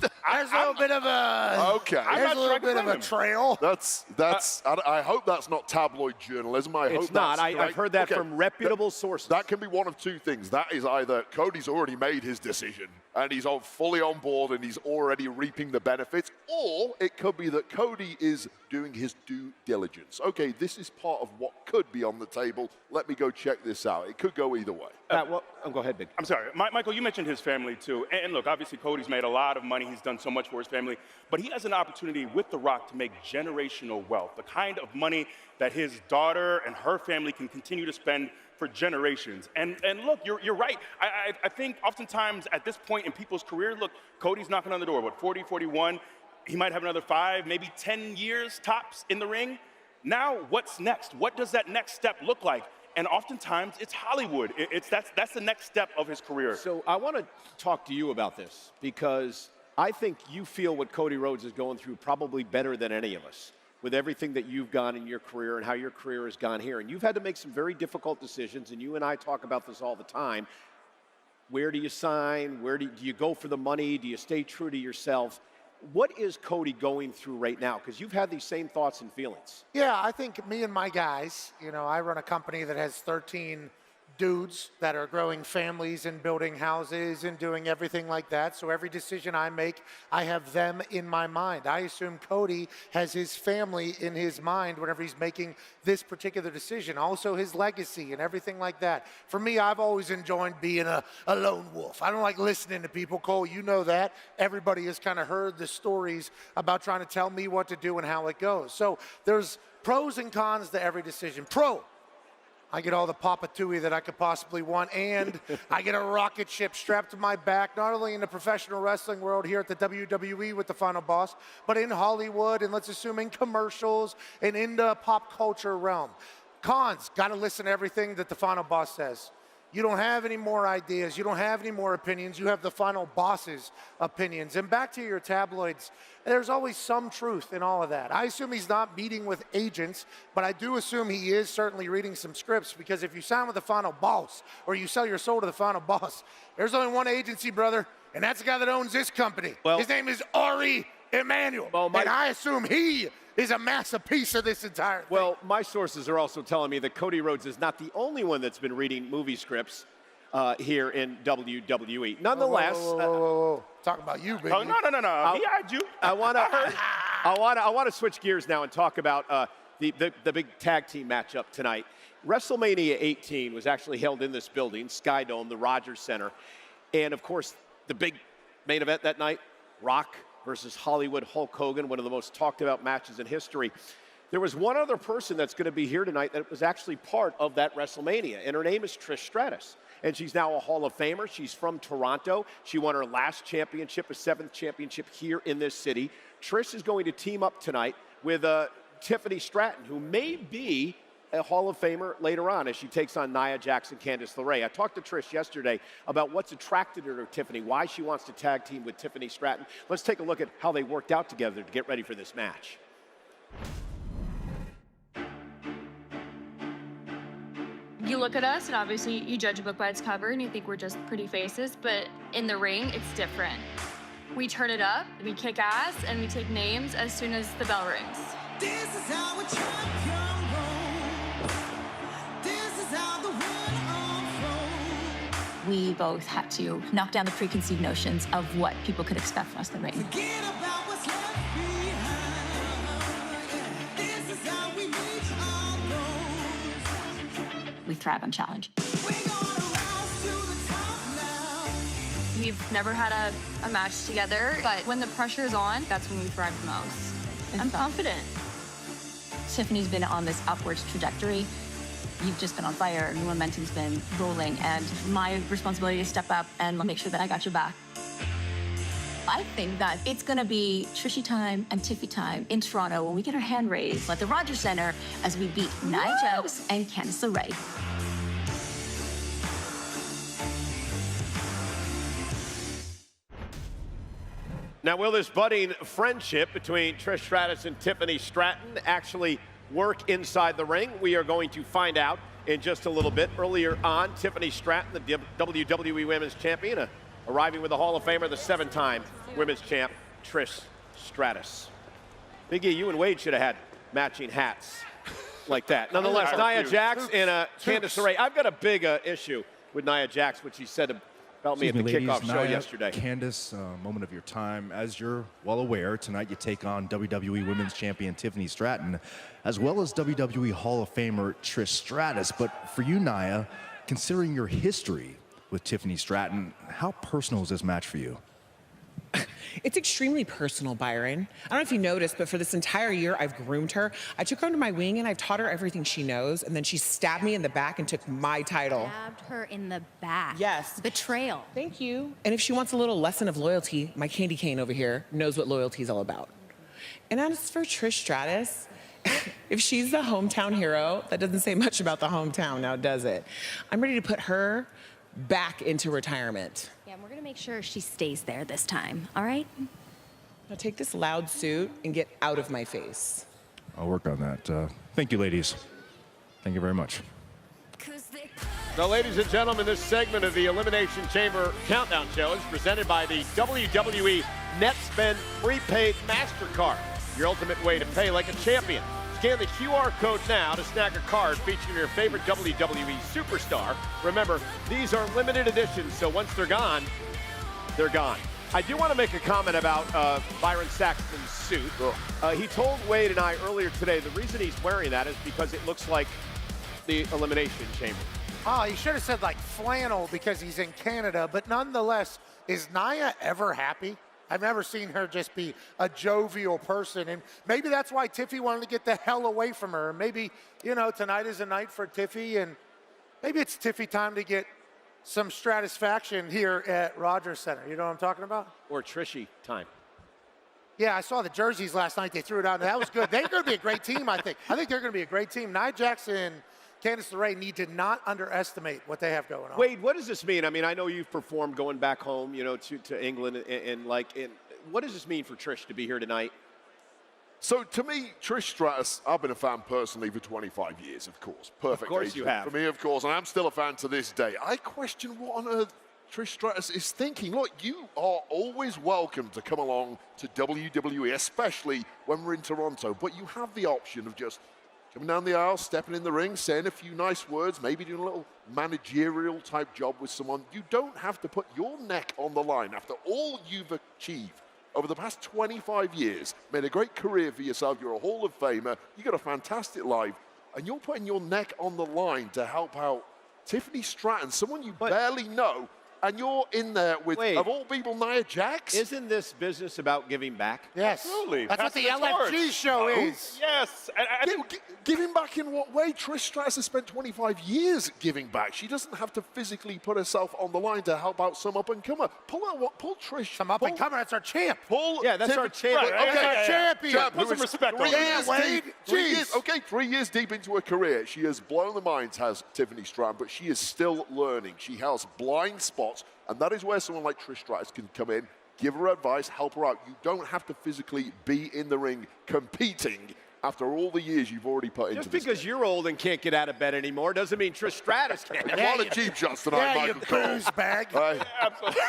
There's a little bit of a There's a little bit of a trail. I hope that's not tabloid journalism. It's not. I've heard that from reputable sources. That can be one of two things. That is either Cody's already made his decision and he's fully on board and he's already reaping the benefits, or it could be that Cody is doing his due diligence. Okay, this is part of what could be on the table. Let me go check this out. It could go either way. Go ahead, Big. I'm sorry. Michael, you mentioned his family, too. And look, obviously, Cody's made a lot of money. He's done so much for his family. But he has an opportunity with The Rock to make generational wealth, the kind of money that his daughter and her family can continue to spend for generations. And look, you're right. I think oftentimes at this point in people's career, look, Cody's knocking on the door, 40, 41. He might have another 5, maybe 10 years tops in the ring. Now, what's next? What does that next step look like? and oftentimes it's Hollywood. That's the next step of his career. So I want to talk to you about this because I think you feel what Cody Rhodes is going through probably better than any of us with everything that you've gone in your career and how your career has gone here. And you've had to make some very difficult decisions, and you and I talk about this all the time. Where do you sign? Where do you go for the money? Do you stay true to yourself? What is Cody going through right now? Because you've had these same thoughts and feelings. Yeah, I think me and my guys, I run a company that has 13 dudes that are growing families and building houses and doing everything like that. So every decision I make, I have them in my mind. I assume Cody has his family in his mind whenever he's making this particular decision. Also his legacy and everything like that. For me, I've always enjoyed being a lone wolf. I don't like listening to people. Cole, you know that. Everybody has kind of heard the stories about trying to tell me what to do and how it goes. So there's pros and cons to every decision. Pro, I get all the Papa Tui that I could possibly want, and I get a rocket ship strapped to my back, not only in the professional wrestling world here at the WWE with the Final Boss, but in Hollywood, and let's assume in commercials and in the pop culture realm. Cons, got to listen to everything that the Final Boss says. You don't have any more ideas. You don't have any more opinions. You have the Final Boss's opinions. And back to your tabloids, there's always some truth in all of that. I assume he's not meeting with agents, but I do assume he is certainly reading some scripts, because if you sign with the Final Boss or you sell your soul to the Final Boss, there's only one agency, brother, and that's the guy that owns this company. Well, his name is Ari Emanuel, and I assume he is a massive piece of this entire thing. Well, my sources are also telling me that Cody Rhodes is not the only one that's been reading movie scripts here in WWE. Nonetheless, whoa. Talking about you, baby. Oh, no. He had you. I want to switch gears now and talk about the big tag team matchup tonight. WrestleMania 18 was actually held in this building, Sky Dome, the Rogers Center, and of course the big main event that night, Rock versus Hollywood Hulk Hogan, one of the most talked about matches in history. There was one other person that's going to be here tonight that was actually part of that WrestleMania, and her name is Trish Stratus. And she's now a Hall of Famer. She's from Toronto. She won her last championship, a 7th championship here in this city. Trish is going to team up tonight with Tiffany Stratton, who may be a Hall of Famer later on as she takes on Nia Jax and Candice LeRae. I talked to Trish yesterday about what's attracted her to Tiffany, why she wants to tag team with Tiffany Stratton. Let's take a look at how they worked out together to get ready for this match. You look at us, and obviously you judge a book by its cover, and you think we're just pretty faces, but in the ring, it's different. We turn it up, we kick ass, and we take names as soon as the bell rings. This is how we champion roll. This is how the one unfolds. We both had to knock down the preconceived notions of what people could expect from us in the ring. Forget about what's left behind. This is how we reach our goals. We thrive on challenge. We've never had a match together, but when the pressure is on, that's when we thrive the most. I'm confident. Tiffany's been on this upwards trajectory. You've just been on fire. The momentum's been rolling, and my responsibility is to step up and make sure that I got your back. I think that it's gonna be Trishy time and Tiffy time in Toronto when we get our hand raised at the Rogers Center as we beat Nia Jax and Candice LeRae. Now, will this budding friendship between Trish Stratus and Tiffany Stratton actually work inside the ring? We are going to find out in just a little bit. Earlier on, Tiffany Stratton, the WWE Women's Champion, arriving with the Hall of Famer, the 7-time Women's Champ, Trish Stratus. Big E, you and Wade should have had matching hats like that. Nonetheless, Nia Jax and Candice LeRae. I've got a big issue with Nia Jax, which she said about me at the kickoff show yesterday. Candice, moment of your time. As you're well aware, tonight you take on WWE Women's Champion Tiffany Stratton, as well as WWE Hall of Famer Trish Stratus. But for you, Nia, considering your history with Tiffany Stratton, how personal is this match for you? It's extremely personal, Byron. I don't know if you noticed, but for this entire year, I've groomed her. I took her under my wing, and I've taught her everything she knows, and then she stabbed me in the back and took my title. Stabbed her in the back. Yes. Betrayal. Thank you. And if she wants a little lesson of loyalty, my candy cane over here knows what loyalty is all about. And as for Trish Stratus, if she's the hometown hero, that doesn't say much about the hometown now, does it? I'm ready to put her back into retirement. Yeah, and we're gonna make sure she stays there this time, all right? Now take this loud suit and get out of my face. I'll work on that. Thank you, ladies. Thank you very much. Now, ladies and gentlemen, this segment of the Elimination Chamber Countdown Show is presented by the WWE NetSpend Prepaid MasterCard, your ultimate way to pay like a champion. Scan the QR code now to snag a card featuring your favorite WWE superstar. Remember, these are limited editions, so once they're gone, they're gone. I do want to make a comment about Byron Saxton's suit. He told Wade and I earlier today the reason he's wearing that is because it looks like the Elimination Chamber. Oh, he should have said like flannel because he's in Canada, but nonetheless, is Nia ever happy? I've never seen her just be a jovial person, and maybe that's why Tiffy wanted to get the hell away from her. Maybe, you know, tonight is a night for Tiffy, and maybe it's Tiffy time to get some stratisfaction here at Rogers Center. You know what I'm talking about? Or Trishy time. Yeah, I saw the jerseys last night. They threw it out, and that was good. They're going to be a great team, I think. I think they're going to be a great team. Nia Jax and Candice LeRae need to not underestimate what they have going on. Wade, what does this mean? I mean, I know you've performed going back home, you know, to England, and what does this mean for Trish to be here tonight? So to me, Trish Stratus, I've been a fan personally for 25 years, of course. Perfect. Of course age you have. For me, of course, and I'm still a fan to this day. I question what on earth Trish Stratus is thinking. Look, you are always welcome to come along to WWE, especially when we're in Toronto, but you have the option of just coming down the aisle, stepping in the ring, saying a few nice words, maybe doing a little managerial type job with someone. You don't have to put your neck on the line after all you've achieved over the past 25 years, made a great career for yourself. You're a Hall of Famer. You got a fantastic life, and you're putting your neck on the line to help out Tiffany Stratton, someone you barely know, and you're in there with, of all people, Nia Jax. Isn't this business about giving back? Yes. Absolutely. That's what the Passing torch. LFG show is. Yes. Giving back in what way? Trish Stratus has spent 25 years giving back. She doesn't have to physically put herself on the line to help out some up-and-comer. Pull Trish. Some up-and-comer, that's our champ. That's our champ. Right, that's our champion. Put some respect on Wade. 3 years, okay, 3 years deep into her career, she has blown the minds, has Tiffany Stratton, but she is still learning. She has blind spots, and that is where someone like Trish Stratus can come in, give her advice, help her out. You don't have to physically be in the ring competing after all the years you've already put into this. Just because you're old and can't get out of bed anymore doesn't mean Trish Stratus can. A lot of cheap shots tonight, Michael Cole. Booze bag. Absolutely.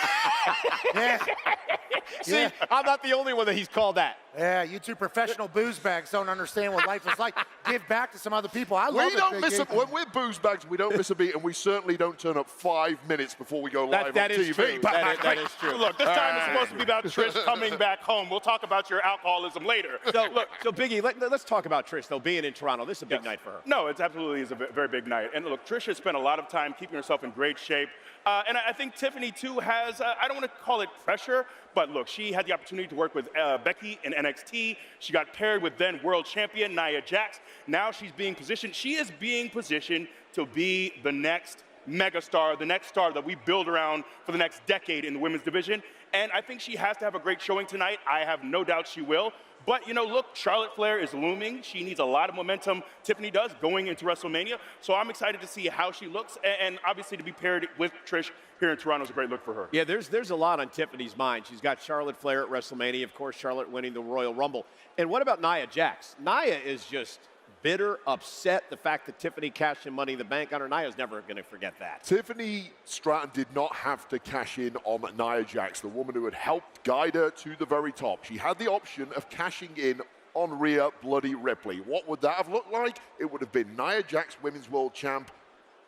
See, I'm not the only one that he's called that. Yeah, you two professional booze bags don't understand what life is like. Give back to some other people. I love We don't miss when we're booze bags, we don't miss a beat, and we certainly don't turn up 5 minutes before we go live That on is TV. true. That is true. Look, this time is supposed to be about Trish coming back home. We'll talk about your alcoholism later. So Biggie, let's talk about Trish, though, being in Toronto. This is a big night for her. No, it absolutely is a very big night. And look, Trish has spent a lot of time keeping herself in great shape. And I think Tiffany, too, has, I don't want to call it pressure, but look, she had the opportunity to work with Becky in NXT. She got paired with then world champion Nia Jax. Now she's being positioned. She is being positioned to be the next megastar, the next star that we build around for the next decade in the women's division. And I think she has to have a great showing tonight. I have no doubt she will. But, you know, look, Charlotte Flair is looming. She needs a lot of momentum. Tiffany does going into WrestleMania. So I'm excited to see how she looks. And obviously to be paired with Trish here in Toronto is a great look for her. Yeah, there's a lot on Tiffany's mind. She's got Charlotte Flair at WrestleMania. Of course, Charlotte winning the Royal Rumble. And what about Nia Jax? Nia is just bitter, upset. The fact that Tiffany cashed in Money in the Bank on her, Nia's never going to forget that. Tiffany Stratton did not have to cash in on Nia Jax, the woman who had helped guide her to the very top. She had the option of cashing in on Rhea Bloody Ripley. What would that have looked like? It would have been Nia Jax, Women's World Champ,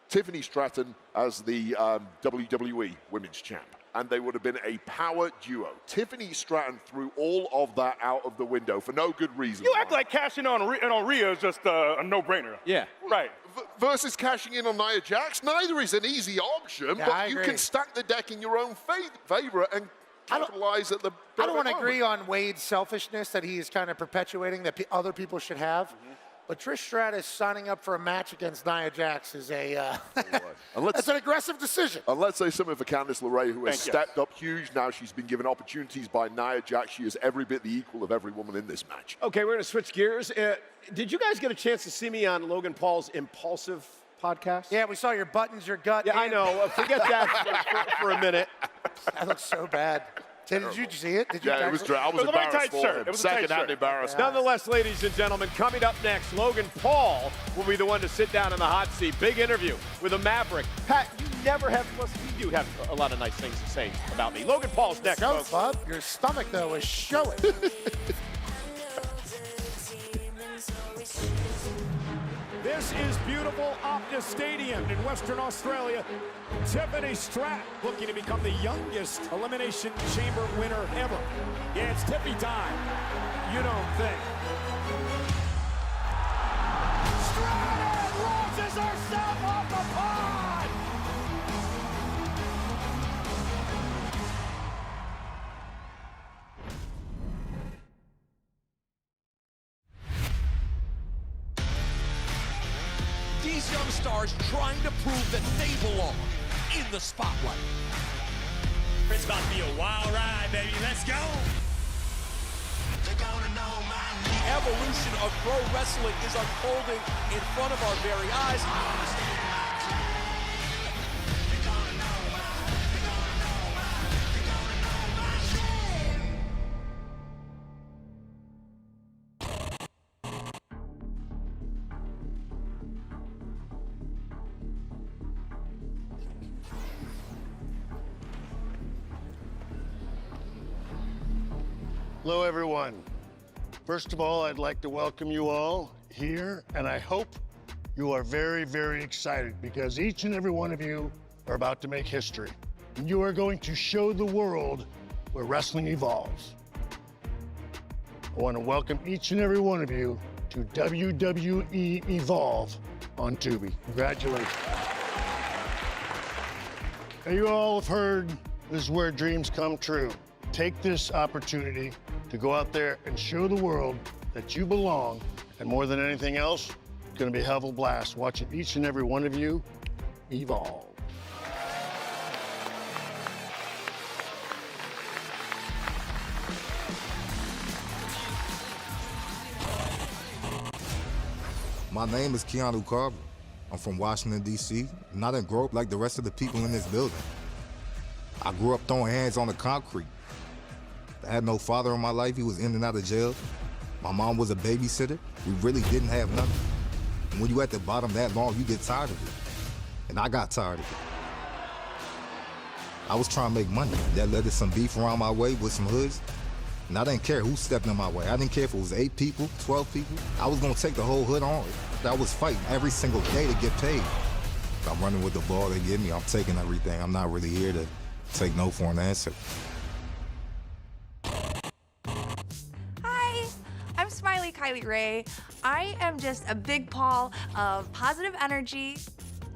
Tiffany Stratton as the WWE Women's Champ. And they would have been a power duo. Tiffany Stratton threw all of that out of the window for no good reason. You act like cashing on Rhea is just a no-brainer. Yeah. Right. Versus cashing in on Nia Jax, neither is an easy option, Yeah, but you can stack the deck in your own favor and capitalize at the I don't want to agree on Wade's selfishness that he is kind of perpetuating that other people should have. But Trish Stratus signing up for a match against Nia Jax is that's an aggressive decision. And let's say something for Candice LeRae, who has stepped up huge now. She's been given opportunities by Nia Jax. She is every bit the equal of every woman in this match. Okay, we're going to switch gears. Did you guys get a chance to see me on Logan Paul's Impulsive podcast? Yeah, we saw your buttons, your gut. Yeah, I know. Forget that for a minute. That looks so bad. Did you see it? Did you it was. I was embarrassed for him. Second-hand embarrassment. Nonetheless, ladies and gentlemen, coming up next, Logan Paul will be the one to sit down in the hot seat. Big interview with a Maverick. Pat, you never have. Well, you do have a lot of nice things to say about me. Logan Paul's next, folks. Bub. Your stomach, though, is showing. This is beautiful Optus Stadium in Western Australia. Tiffany Stratton looking to become the youngest Elimination Chamber winner ever. Yeah, it's Tiffy time. You don't think. Stratton launches herself off the pod! These young stars trying to prove that they belong in the spotlight. It's about to be a wild ride, baby. Let's go. The evolution of pro wrestling is unfolding in front of our very eyes. Hello, everyone. First of all, I'd like to welcome you all here, and I hope you are very, very excited because each and every one of you are about to make history. And you are going to show the world where wrestling evolves. I want to welcome each and every one of you to WWE Evolve on Tubi. Congratulations. Now, you all have heard this is where dreams come true. Take this opportunity to go out there and show the world that you belong. And more than anything else, it's going to be a hell of a blast watching each and every one of you evolve. My name is Keanu Carver. I'm from Washington, D.C., and I didn't grow up like the rest of the people in this building. I grew up throwing hands on the concrete. I had no father in my life. He was in and out of jail. My mom was a babysitter. We really didn't have nothing. And when you at the bottom that long, you get tired of it. And I got tired of it. I was trying to make money. That led to some beef around my way with some hoods. And I didn't care who stepped in my way. I didn't care if it was 8 people, 12 people. I was gonna take the whole hood on. I was fighting every single day to get paid. I'm running with the ball they give me. I'm taking everything. I'm not really here to take no for an answer. Hi, I'm Smiley Kylie Ray. I am just a big ball of positive energy.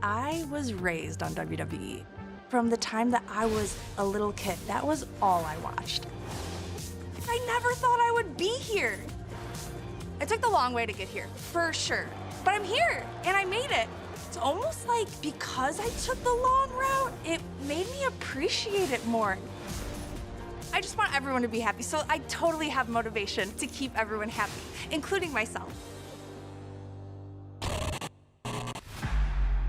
I was raised on WWE. From the time that I was a little kid, that was all I watched. I never thought I would be here. I took the long way to get here, for sure. But I'm here, and I made it. It's almost like because I took the long route, it made me appreciate it more. I just want everyone to be happy, so I totally have motivation to keep everyone happy, including myself.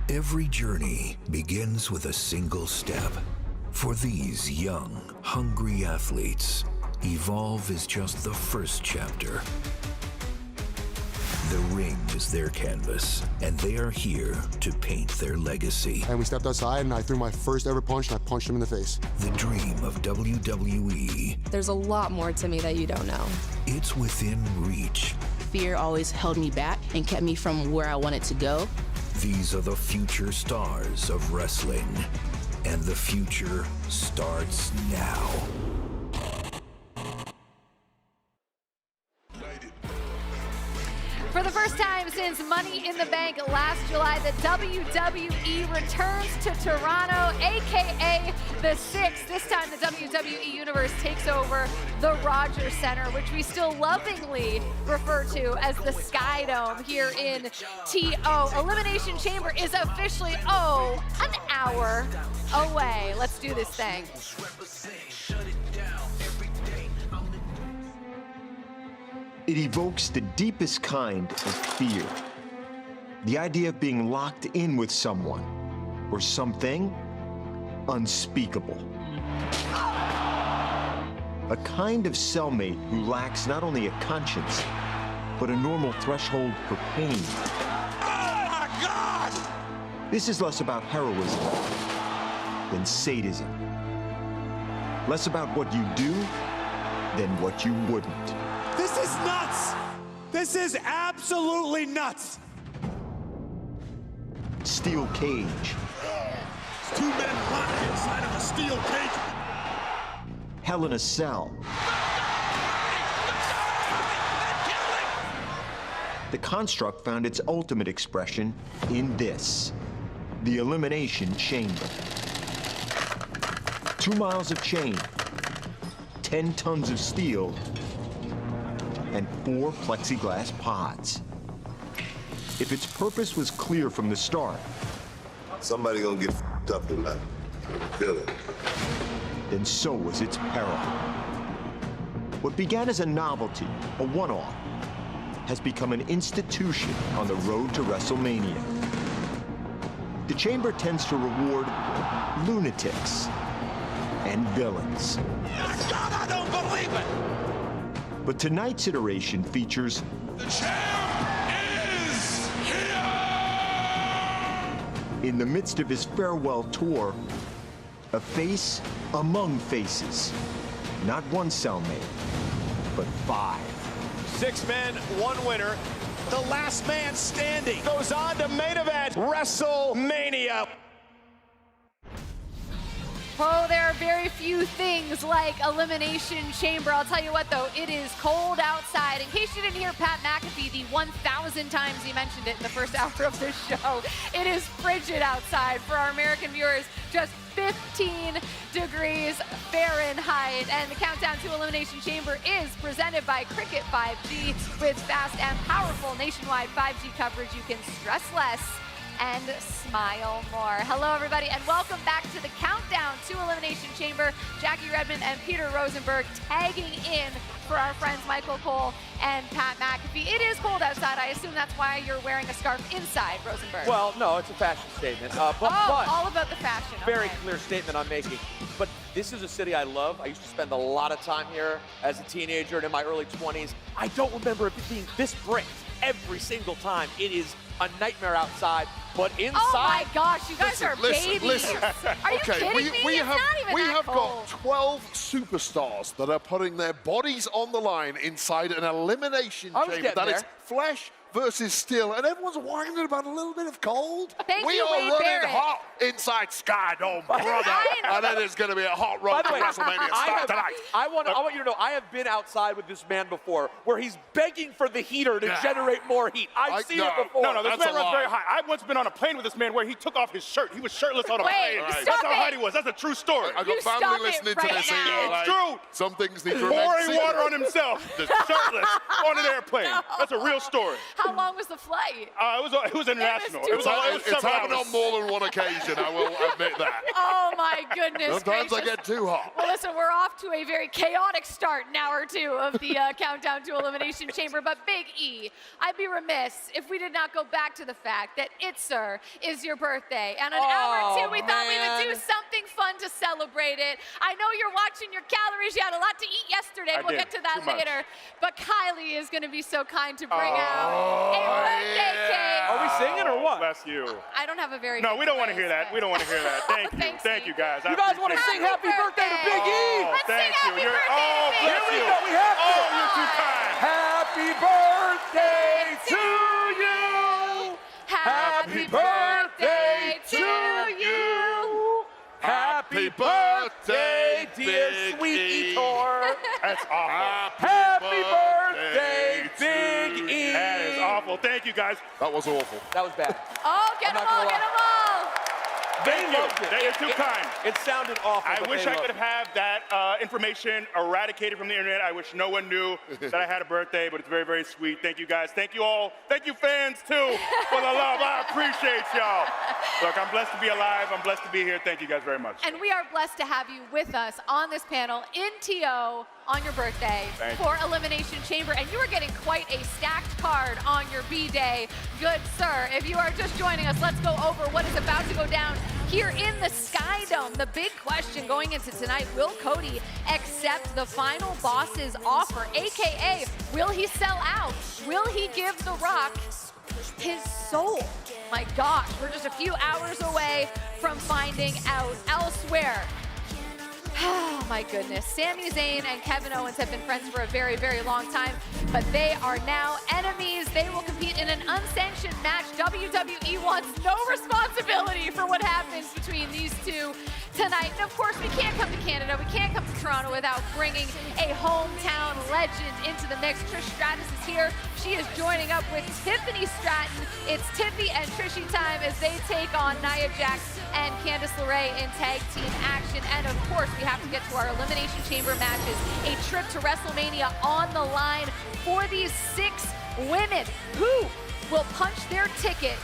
Every journey begins with a single step. For these young, hungry athletes, Evolve is just the first chapter. The ring is their canvas, and they are here to paint their legacy. And we stepped outside, and I threw my first ever punch, and I punched him in the face. The dream of WWE. There's a lot more to me that you don't know. It's within reach. Fear always held me back and kept me from where I wanted to go. These are the future stars of wrestling, and the future starts now. For the first time since Money in the Bank last July, the WWE returns to Toronto, aka the 6th. This time the WWE Universe takes over the Rogers Center, which we still lovingly refer to as the Sky Dome here in TO. Elimination Chamber is officially, an hour away. Let's do this thing. It evokes the deepest kind of fear. The idea of being locked in with someone or something unspeakable. A kind of cellmate who lacks not only a conscience, but a normal threshold for pain. Oh my God! This is less about heroism than sadism. Less about what you do than what you wouldn't. This is nuts! This is absolutely nuts! Steel cage. It's 2 men locked inside of a steel cage. Hell in a cell. The construct found its ultimate expression in this, the Elimination Chamber. 2 miles of chain, 10 tons of steel, and 4 plexiglass pods. If its purpose was clear from the start, somebody gonna get f***ed up tonight. Feel it. Then so was its peril. What began as a novelty, a one-off, has become an institution on the road to WrestleMania. The chamber tends to reward lunatics and villains. God, I don't believe it! But tonight's iteration features The champ is here! in the midst of his farewell tour, a face among faces. Not one cellmate, but 5. 6 men, 1 winner. The last man standing goes on to main event WrestleMania. Oh, there are very few things like Elimination Chamber. I'll tell you what, though, it is cold outside. In case you didn't hear Pat McAfee the 1,000 times he mentioned it in the first hour of this show, it is frigid outside for our American viewers. Just 15 degrees Fahrenheit. And the countdown to Elimination Chamber is presented by Cricket 5G. With fast and powerful nationwide 5G coverage, you can stress less and smile more. Hello, everybody, and welcome back to the countdown to Elimination Chamber. Jackie Redmond and Peter Rosenberg tagging in for our friends Michael Cole and Pat McAfee. It is cold outside. I assume that's why you're wearing a scarf inside, Rosenberg. Well, no, it's a fashion statement. But all about the fashion. Very okay. clear statement I'm making. But this is a city I love. I used to spend a lot of time here as a teenager and in my early 20s. I don't remember it being this bright every single time. It is a nightmare outside, but inside. Oh my gosh, you guys are babies. Listen. Are you Okay, kidding me? we It's have not even that got cold. 12 superstars that are putting their bodies on the line inside an elimination I was chamber getting that there. is flesh versus steel, and everyone's whining about a little bit of cold. Thank we you, are Wade running Barrett. hot inside Sky Dome, brother, and then it's going to be a hot By road the to way, WrestleMania start tonight. I want you to know I have been outside with this man before, where he's begging for the heater to generate more heat. I've seen it before. No, this That's man a runs lie. very high. I've once been on a plane with this man where he took off his shirt. He was shirtless on a Wait, plane. stop That's how it. hot he was. That's a true story. I've You got family stop it listening right to this now. here. It's Like, true. some things need to remain Pouring secret. water on himself, just shirtless, on an airplane. No. That's a real story. How long was the flight? It was international. too It's long. it's happened on more than one occasion, I will admit that. Oh my goodness Sometimes I gracious. get too hot. Well, listen, we're off to a very chaotic start in hour 2 of the countdown to Elimination Chamber. But Big E, I'd be remiss if we did not go back to the fact that it, sir, is your birthday. And on hour 2, we thought we would do something fun to celebrate it. I know you're watching your calories. You had a lot to eat yesterday. We'll get to that Too much. later. But Kylie is going to be so kind to bring out a birthday cake. Are we singing or what? Bless you. I don't have a very No, good we don't want to voice, hear that. but- We don't want to hear that. Thank you. Thanks, Thank you, guys. You guys want to sing happy birthday to Big E? Let's Thank sing you. happy birthday to Oh, Big bless Here we you. go. We have to. Oh, you're too kind. Happy birthday to you. Happy birthday to you. Happy birthday, dear Big sweet E. Etor. That's awful. Happy birthday, Big E. That is awful. awful. Thank you, guys. That was awful. That was bad. Oh, get them all, get them all. Thank you. You're too kind. It sounded awful. I but wish they I loved could have had that information eradicated from the internet. I wish no one knew that I had a birthday, but it's very, very sweet. Thank you, guys. Thank you all. Thank you, fans, too, for the love. I appreciate y'all. Look, I'm blessed to be alive. I'm blessed to be here. Thank you guys very much. And we are blessed to have you with us on this panel in TO on your birthday for Elimination Chamber. And you are getting quite a stacked card on your B-Day. Good sir. If you are just joining us, let's go over what is about to go down here in the Sky Dome. The big question going into tonight, will Cody accept the final boss's offer? AKA, will he sell out? Will he give The Rock his soul? My gosh, we're just a few hours away from finding out. Elsewhere, oh my goodness, Sami Zayn and Kevin Owens have been friends for a very, very long time, but they are now enemies. They will compete in an unsanctioned match. WWE wants no responsibility for what happens between these two tonight. And of course, we can't come to Canada, we can't come to Toronto without bringing a hometown legend into the mix. Trish Stratus is here. She is joining up with Tiffany Stratton. It's Tiffy and Trishy time as they take on Nia Jax and Candice LeRae in tag team action. And of course, we have to get to our Elimination Chamber matches. A trip to WrestleMania on the line for these 6 women who will punch their ticket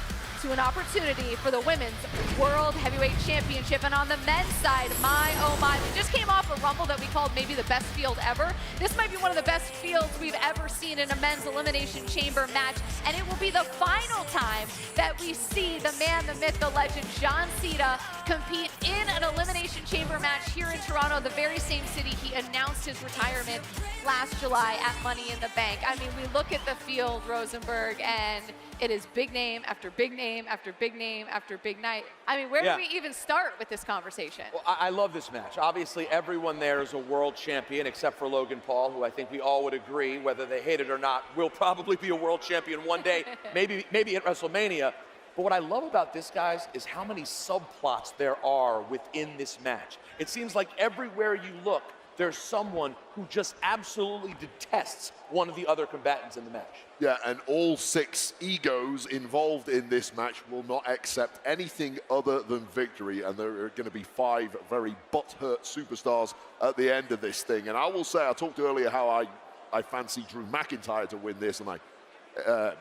to an opportunity for the Women's World Heavyweight Championship. And on the men's side, my oh my, we just came off a Rumble that we called maybe the best field ever. This might be one of the best fields we've ever seen in a men's Elimination Chamber match, and it will be the final time that we see the man, the myth, the legend, John Cena compete in an Elimination Chamber match here in Toronto, the very same city he announced his retirement last July at Money in the Bank. I mean, we look at the field, Rosenberg, and it is big name after big name after big name after big night. I mean, where do we even start with this conversation? Well, I love this match. Obviously, everyone there is a world champion except for Logan Paul, who I think we all would agree, whether they hate it or not, will probably be a world champion one day, maybe at WrestleMania. But what I love about this, guys, is how many subplots there are within this match. It seems like everywhere you look, there's someone who just absolutely detests one of the other combatants in the match. Yeah, and all 6 egos involved in this match will not accept anything other than victory, and there are going to be 5 very butthurt superstars at the end of this thing. And I will say, I talked earlier how I fancy Drew McIntyre to win this, and I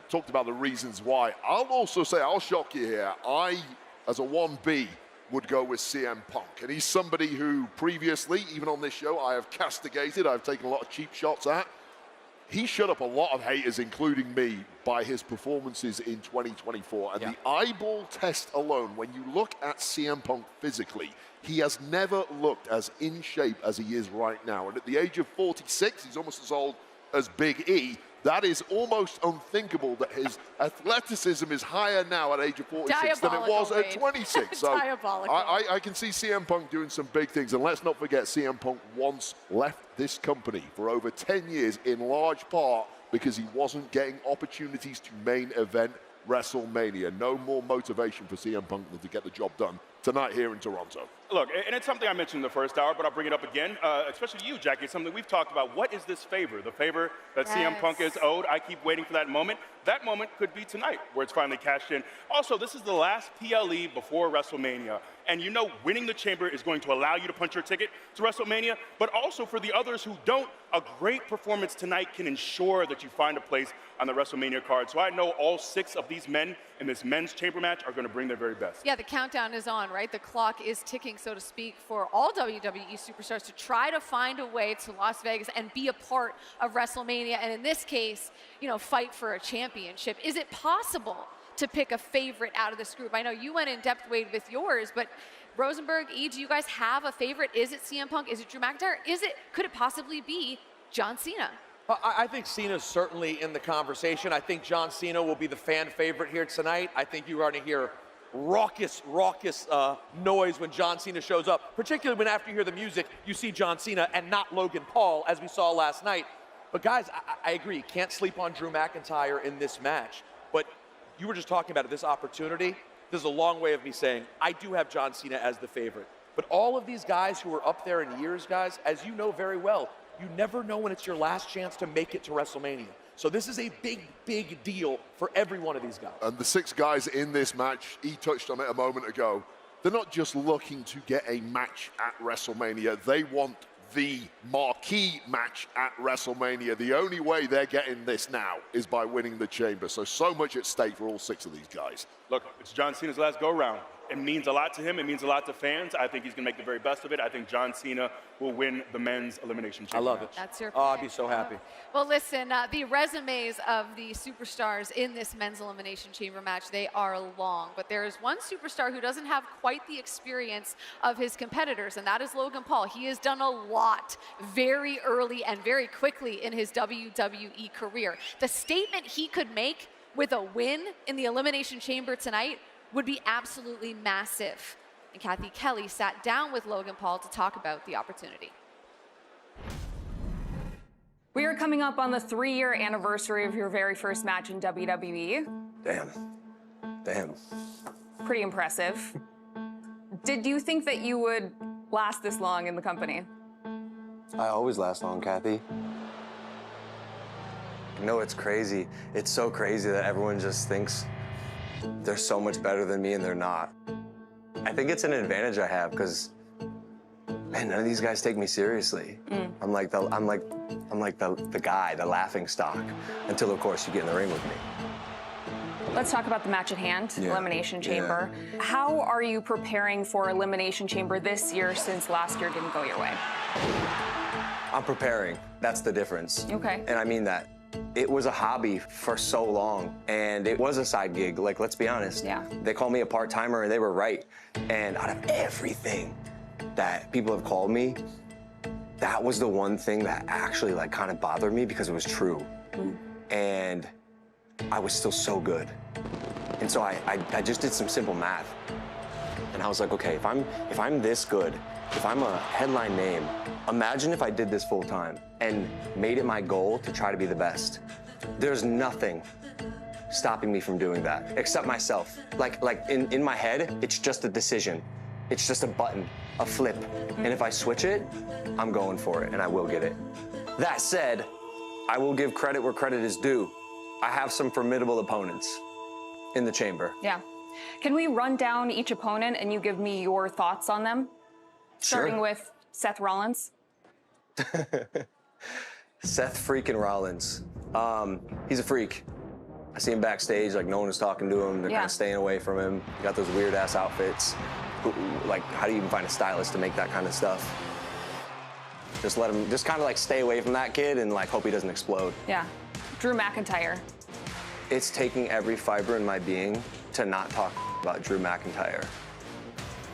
talked about the reasons why. I'll also say, I'll shock you here, I, as a 1B, would go with CM Punk. And he's somebody who previously, even on this show, I have castigated, I've taken a lot of cheap shots at. He shut up a lot of haters, including me, by his performances in 2024. And the eyeball test alone, when you look at CM Punk physically, he has never looked as in shape as he is right now. And at the age of 46, he's almost as old as Big E. That is almost unthinkable that his athleticism is higher now at age of 46 than it was at 26. So I can see CM Punk doing some big things. And let's not forget, CM Punk once left this company for over 10 years in large part because he wasn't getting opportunities to main event WrestleMania. No more motivation for CM Punk than to get the job done tonight here in Toronto. Look, and it's something I mentioned in the first hour, but I'll bring it up again, especially you, Jackie. It's something we've talked about. What is this favor? The favor that CM Punk is owed. I keep waiting for that moment. That moment could be tonight, where it's finally cashed in. Also, this is the last PLE before WrestleMania. And you know winning the Chamber is going to allow you to punch your ticket to WrestleMania, but also for the others who don't, a great performance tonight can ensure that you find a place on the WrestleMania card. So I know all 6 of these men in this men's Chamber match are going to bring their very best. Yeah, the countdown is on, right? The clock is ticking, so to speak, for all WWE superstars to try to find a way to Las Vegas and be a part of WrestleMania. And in this case, you know, fight for a championship. Is it possible to pick a favorite out of this group? I know you went in depth, Wade, with yours, but Rosenberg, E, do you guys have a favorite? Is it CM Punk? Is it Drew McIntyre? Could it possibly be John Cena? I think Cena's certainly in the conversation. I think John Cena will be the fan favorite here tonight. I think you're going to hear raucous noise when John Cena shows up, particularly when after you hear the music, you see John Cena and not Logan Paul, as we saw last night. But guys, I agree, can't sleep on Drew McIntyre in this match. But you were just talking about it, this opportunity. This is a long way of me saying I do have John Cena as the favorite. But all of these guys who are up there in years, guys, as you know very well, you never know when it's your last chance to make it to WrestleMania. So this is a big, big deal for every one of these guys. And the 6 guys in this match, he touched on it a moment ago, they're not just looking to get a match at WrestleMania. They want the marquee match at WrestleMania. The only way they're getting this now is by winning the Chamber. So much at stake for all 6 of these guys. Look, it's John Cena's last go-round. It means a lot to him. It means a lot to fans. I think he's going to make the very best of it. I think John Cena will win the men's elimination chamber. I love it. That's your Oh, I'd be so happy. Well, listen, the resumes of the superstars in this men's elimination chamber match, they are long. But there is one superstar who doesn't have quite the experience of his competitors, and that is Logan Paul. He has done a lot very early and very quickly in his WWE career. The statement he could make with a win in the elimination chamber tonight would be absolutely massive. And Kathy Kelly sat down with Logan Paul to talk about the opportunity. We are coming up on the 3-year anniversary of your very first match in WWE. Damn. Pretty impressive. Did you think that you would last this long in the company? I always last long, Kathy. No, it's crazy. It's so crazy that everyone just thinks they're so much better than me, and they're not. I think it's an advantage I have because, man, none of these guys take me seriously. I'm like the guy, the laughing stock, until of course you get in the ring with me. Let's talk about the match at hand, Elimination Chamber. How are you preparing for Elimination Chamber this year since last year didn't go your way? I'm preparing. That's the difference. Okay. And I mean that. It was a hobby for so long, and it was a side gig. Like, let's be honest. Yeah. They call me a part-timer, and they were right. And out of everything that people have called me, that was the one thing that actually like kind of bothered me because it was true. And I was still so good. And so I just did some simple math. And I was like, okay, if I'm this good, if I'm a headline name, imagine if I did this full time and made it my goal to try to be the best. There's nothing stopping me from doing that except myself. Like in my head, it's just a decision. It's just a button, a flip. And if I switch it, I'm going for it and I will get it. That said, I will give credit where credit is due. I have some formidable opponents in the chamber. Yeah. Can we run down each opponent and you give me your thoughts on them? Starting with Seth Rollins. Seth freaking Rollins. He's a freak. I see him backstage, like no one is talking to him. They're kind of staying away from him. He got those weird ass outfits. Like, how do you even find a stylist to make that kind of stuff? Just let him, just kind of like stay away from that kid and like hope he doesn't explode. Yeah. Drew McIntyre. It's taking every fiber in my being to not talk about Drew McIntyre.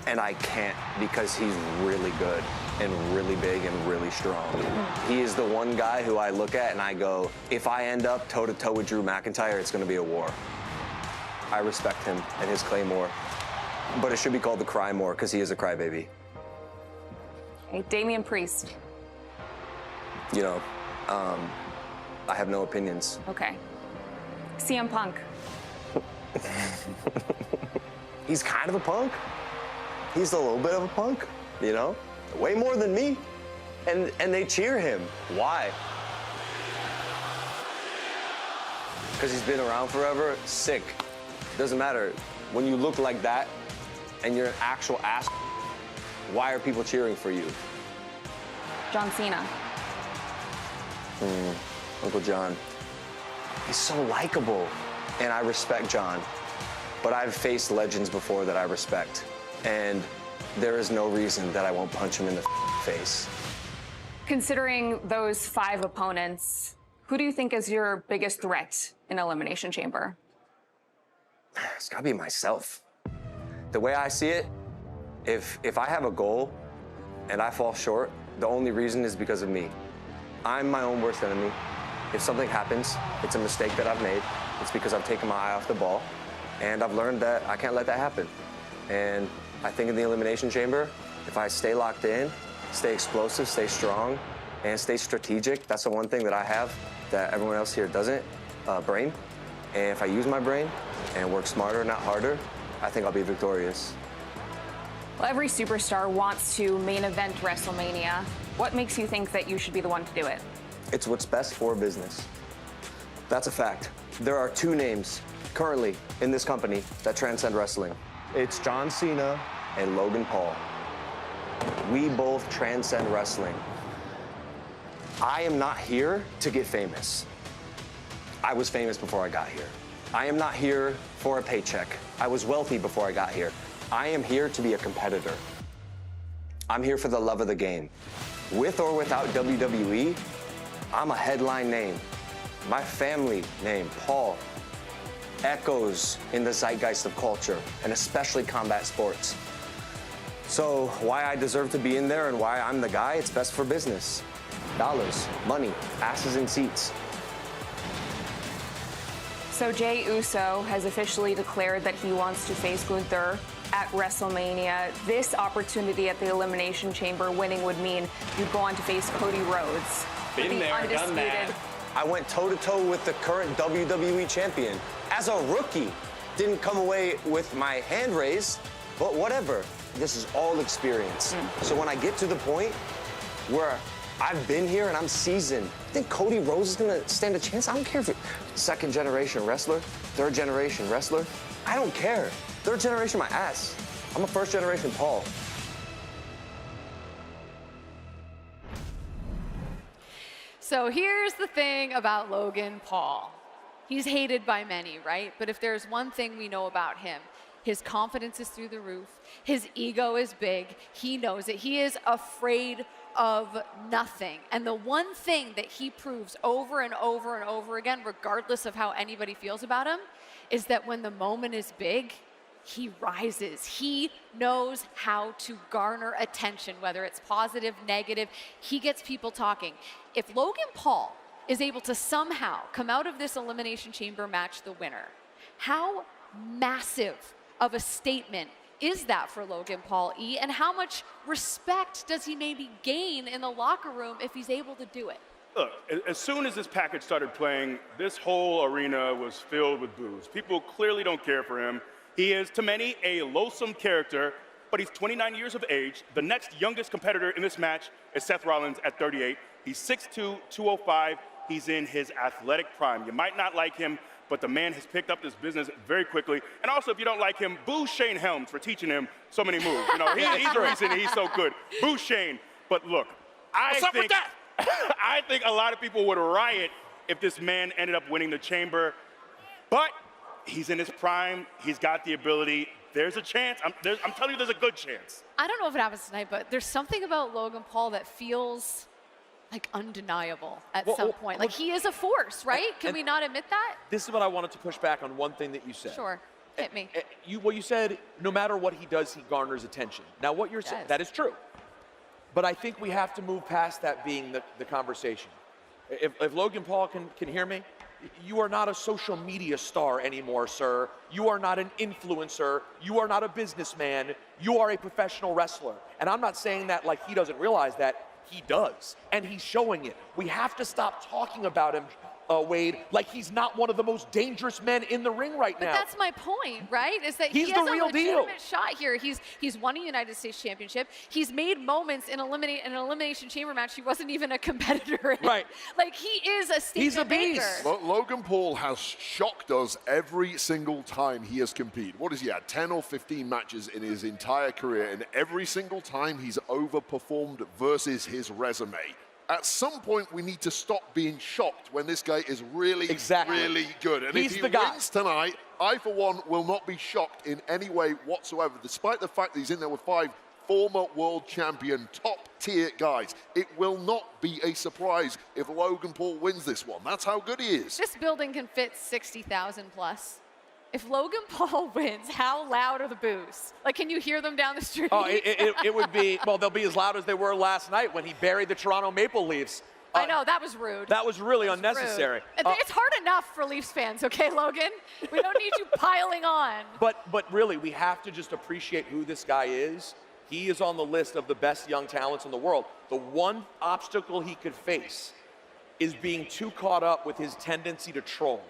And I can't because he's really good and really big and really strong. He is the one guy who I look at and I go, if I end up toe-to-toe with Drew McIntyre, it's gonna be a war. I respect him and his Claymore, but it should be called the Crymore because he is a crybaby. Hey, Damian Priest. You know, I have no opinions. Okay. CM Punk. He's kind of a punk. He's a little bit of a punk, you know? Way more than me. And they cheer him. Why? Because he's been around forever? Sick. Doesn't matter. When you look like that and you're an actual ass, why are people cheering for you? John Cena. Uncle John. He's so likable. And I respect John. But I've faced legends before that I respect. And there is no reason that I won't punch him in the face. Considering those 5 opponents, who do you think is your biggest threat in Elimination Chamber? It's gotta be myself. The way I see it, if I have a goal and I fall short, the only reason is because of me. I'm my own worst enemy. If something happens, it's a mistake that I've made. It's because I've taken my eye off the ball, and I've learned that I can't let that happen. And I think in the Elimination Chamber, if I stay locked in, stay explosive, stay strong, and stay strategic, that's the one thing that I have that everyone else here doesn't, brain. And if I use my brain and work smarter, not harder, I think I'll be victorious. Well, every superstar wants to main event WrestleMania. What makes you think that you should be the one to do it? It's what's best for business. That's a fact. There are two names currently in this company that transcend wrestling. It's John Cena and Logan Paul. We both transcend wrestling. I am not here to get famous. I was famous before I got here. I am not here for a paycheck. I was wealthy before I got here. I am here to be a competitor. I'm here for the love of the game. With or without WWE, I'm a headline name. My family name, Paul, echoes in the zeitgeist of culture, and especially combat sports. So why I deserve to be in there and why I'm the guy, it's best for business. Dollars, money, asses in seats. So Jey Uso has officially declared that he wants to face Gunther at WrestleMania. This opportunity at the Elimination Chamber winning would mean you'd go on to face Cody Rhodes. Been there, done that. I went toe-to-toe with the current WWE champion. As a rookie, didn't come away with my hand raised, but whatever. This is all experience. So when I get to the point where I've been here and I'm seasoned, I think Cody Rhodes is gonna stand a chance. I don't care if it's second generation wrestler, third generation wrestler. I don't care. Third generation, my ass. I'm a first generation Paul. So here's the thing about Logan Paul. He's hated by many, right? But if there's one thing we know about him, his confidence is through the roof. His ego is big. He knows it. He is afraid of nothing. And the one thing that he proves over and over and over again, regardless of how anybody feels about him, is that when the moment is big, he rises. He knows how to garner attention, whether it's positive, negative. He gets people talking. If Logan Paul is able to somehow come out of this Elimination Chamber match the winner, how massive of a statement is that for Logan Paul, E? And how much respect does he maybe gain in the locker room if he's able to do it? Look, as soon as this package started playing, this whole arena was filled with boos. People clearly don't care for him. He is, to many, a loathsome character, but he's 29 years of age. The next youngest competitor in this match is Seth Rollins at 38. He's 6'2", 205. He's in his athletic prime. You might not like him, but the man has picked up this business very quickly. And also, if you don't like him, boo Shane Helms for teaching him so many moves. You know, he's the reason he's so good. Boo Shane. But look, I think a lot of people would riot if this man ended up winning the chamber. But he's in his prime. He's got the ability. There's a chance. I'm telling you, there's a good chance. I don't know if it happens tonight, but there's something about Logan Paul that feels like undeniable at some point. Like he is a force, right? Can we not admit that? This is what I wanted to push back on one thing that you said. Sure, hit me. You said no matter what he does, he garners attention. Now what you're saying, that is true. But I think we have to move past that being the conversation. If Logan Paul can hear me, you are not a social media star anymore, sir. You are not an influencer. You are not a businessman. You are a professional wrestler. And I'm not saying that like he doesn't realize that. He does, and he's showing it. We have to stop talking about him, Wade, like he's not one of the most dangerous men in the ring right now. But that's my point, right? Is that he's he has the real a legitimate deal. shot here. He's won a United States Championship. He's made moments in an Elimination Chamber match he wasn't even a competitor in. Right. Like he is a statement maker. Logan Paul has shocked us every single time he has competed. What has he had? 10 or 15 matches in his entire career, and every single time he's overperformed versus his resume. At some point, we need to stop being shocked when this guy is really, really good. And if he wins tonight, I, for one, will not be shocked in any way whatsoever, despite the fact that he's in there with 5 former world champion, top-tier guys. It will not be a surprise if Logan Paul wins this one. That's how good he is. This building can fit 60,000 plus. If Logan Paul wins, how loud are the boos? Like, can you hear them down the street? Oh, it would be, well, they'll be as loud as they were last night when he buried the Toronto Maple Leafs. I know, that was rude. That was really unnecessary. It's hard enough for Leafs fans, okay, Logan? We don't need you piling on. But really, we have to just appreciate who this guy is. He is on the list of the best young talents in the world. The one obstacle he could face is being too caught up with his tendency to troll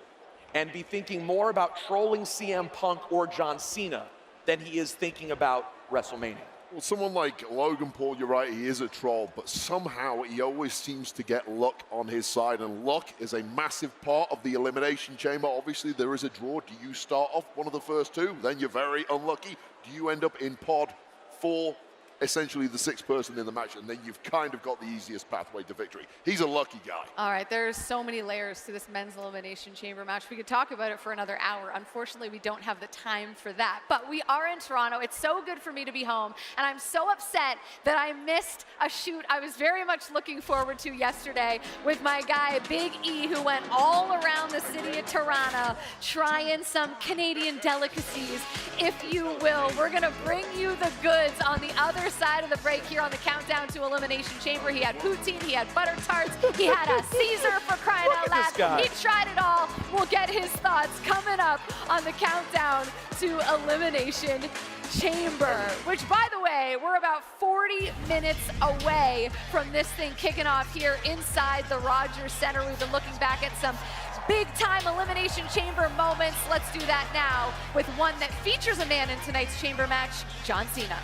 and be thinking more about trolling CM Punk or John Cena than he is thinking about WrestleMania. Well, someone like Logan Paul, you're right, he is a troll, but somehow he always seems to get luck on his side, and luck is a massive part of the Elimination Chamber. Obviously, there is a draw. Do you start off one of the first two? Then you're very unlucky. Do you end up in pod 4, essentially the 6th person in the match, and then you've kind of got the easiest pathway to victory? He's a lucky guy. All right, there's so many layers to this men's Elimination Chamber match. We could talk about it for another hour. Unfortunately, we don't have the time for that. But we are in Toronto. It's so good for me to be home. And I'm so upset that I missed a shoot I was very much looking forward to yesterday with my guy, Big E, who went all around the city of Toronto trying some Canadian delicacies, if you will. We're going to bring you the goods on the other side of the break here on the Countdown to Elimination Chamber. He had poutine, he had butter tarts, he had a Caesar for crying out loud. He tried it all. We'll get his thoughts coming up on the Countdown to Elimination Chamber, which, by the way, we're about 40 minutes away from this thing kicking off here inside the Rogers Center. We've been looking back at some big-time Elimination Chamber moments. Let's do that now with one that features a man in tonight's Chamber match, John Cena.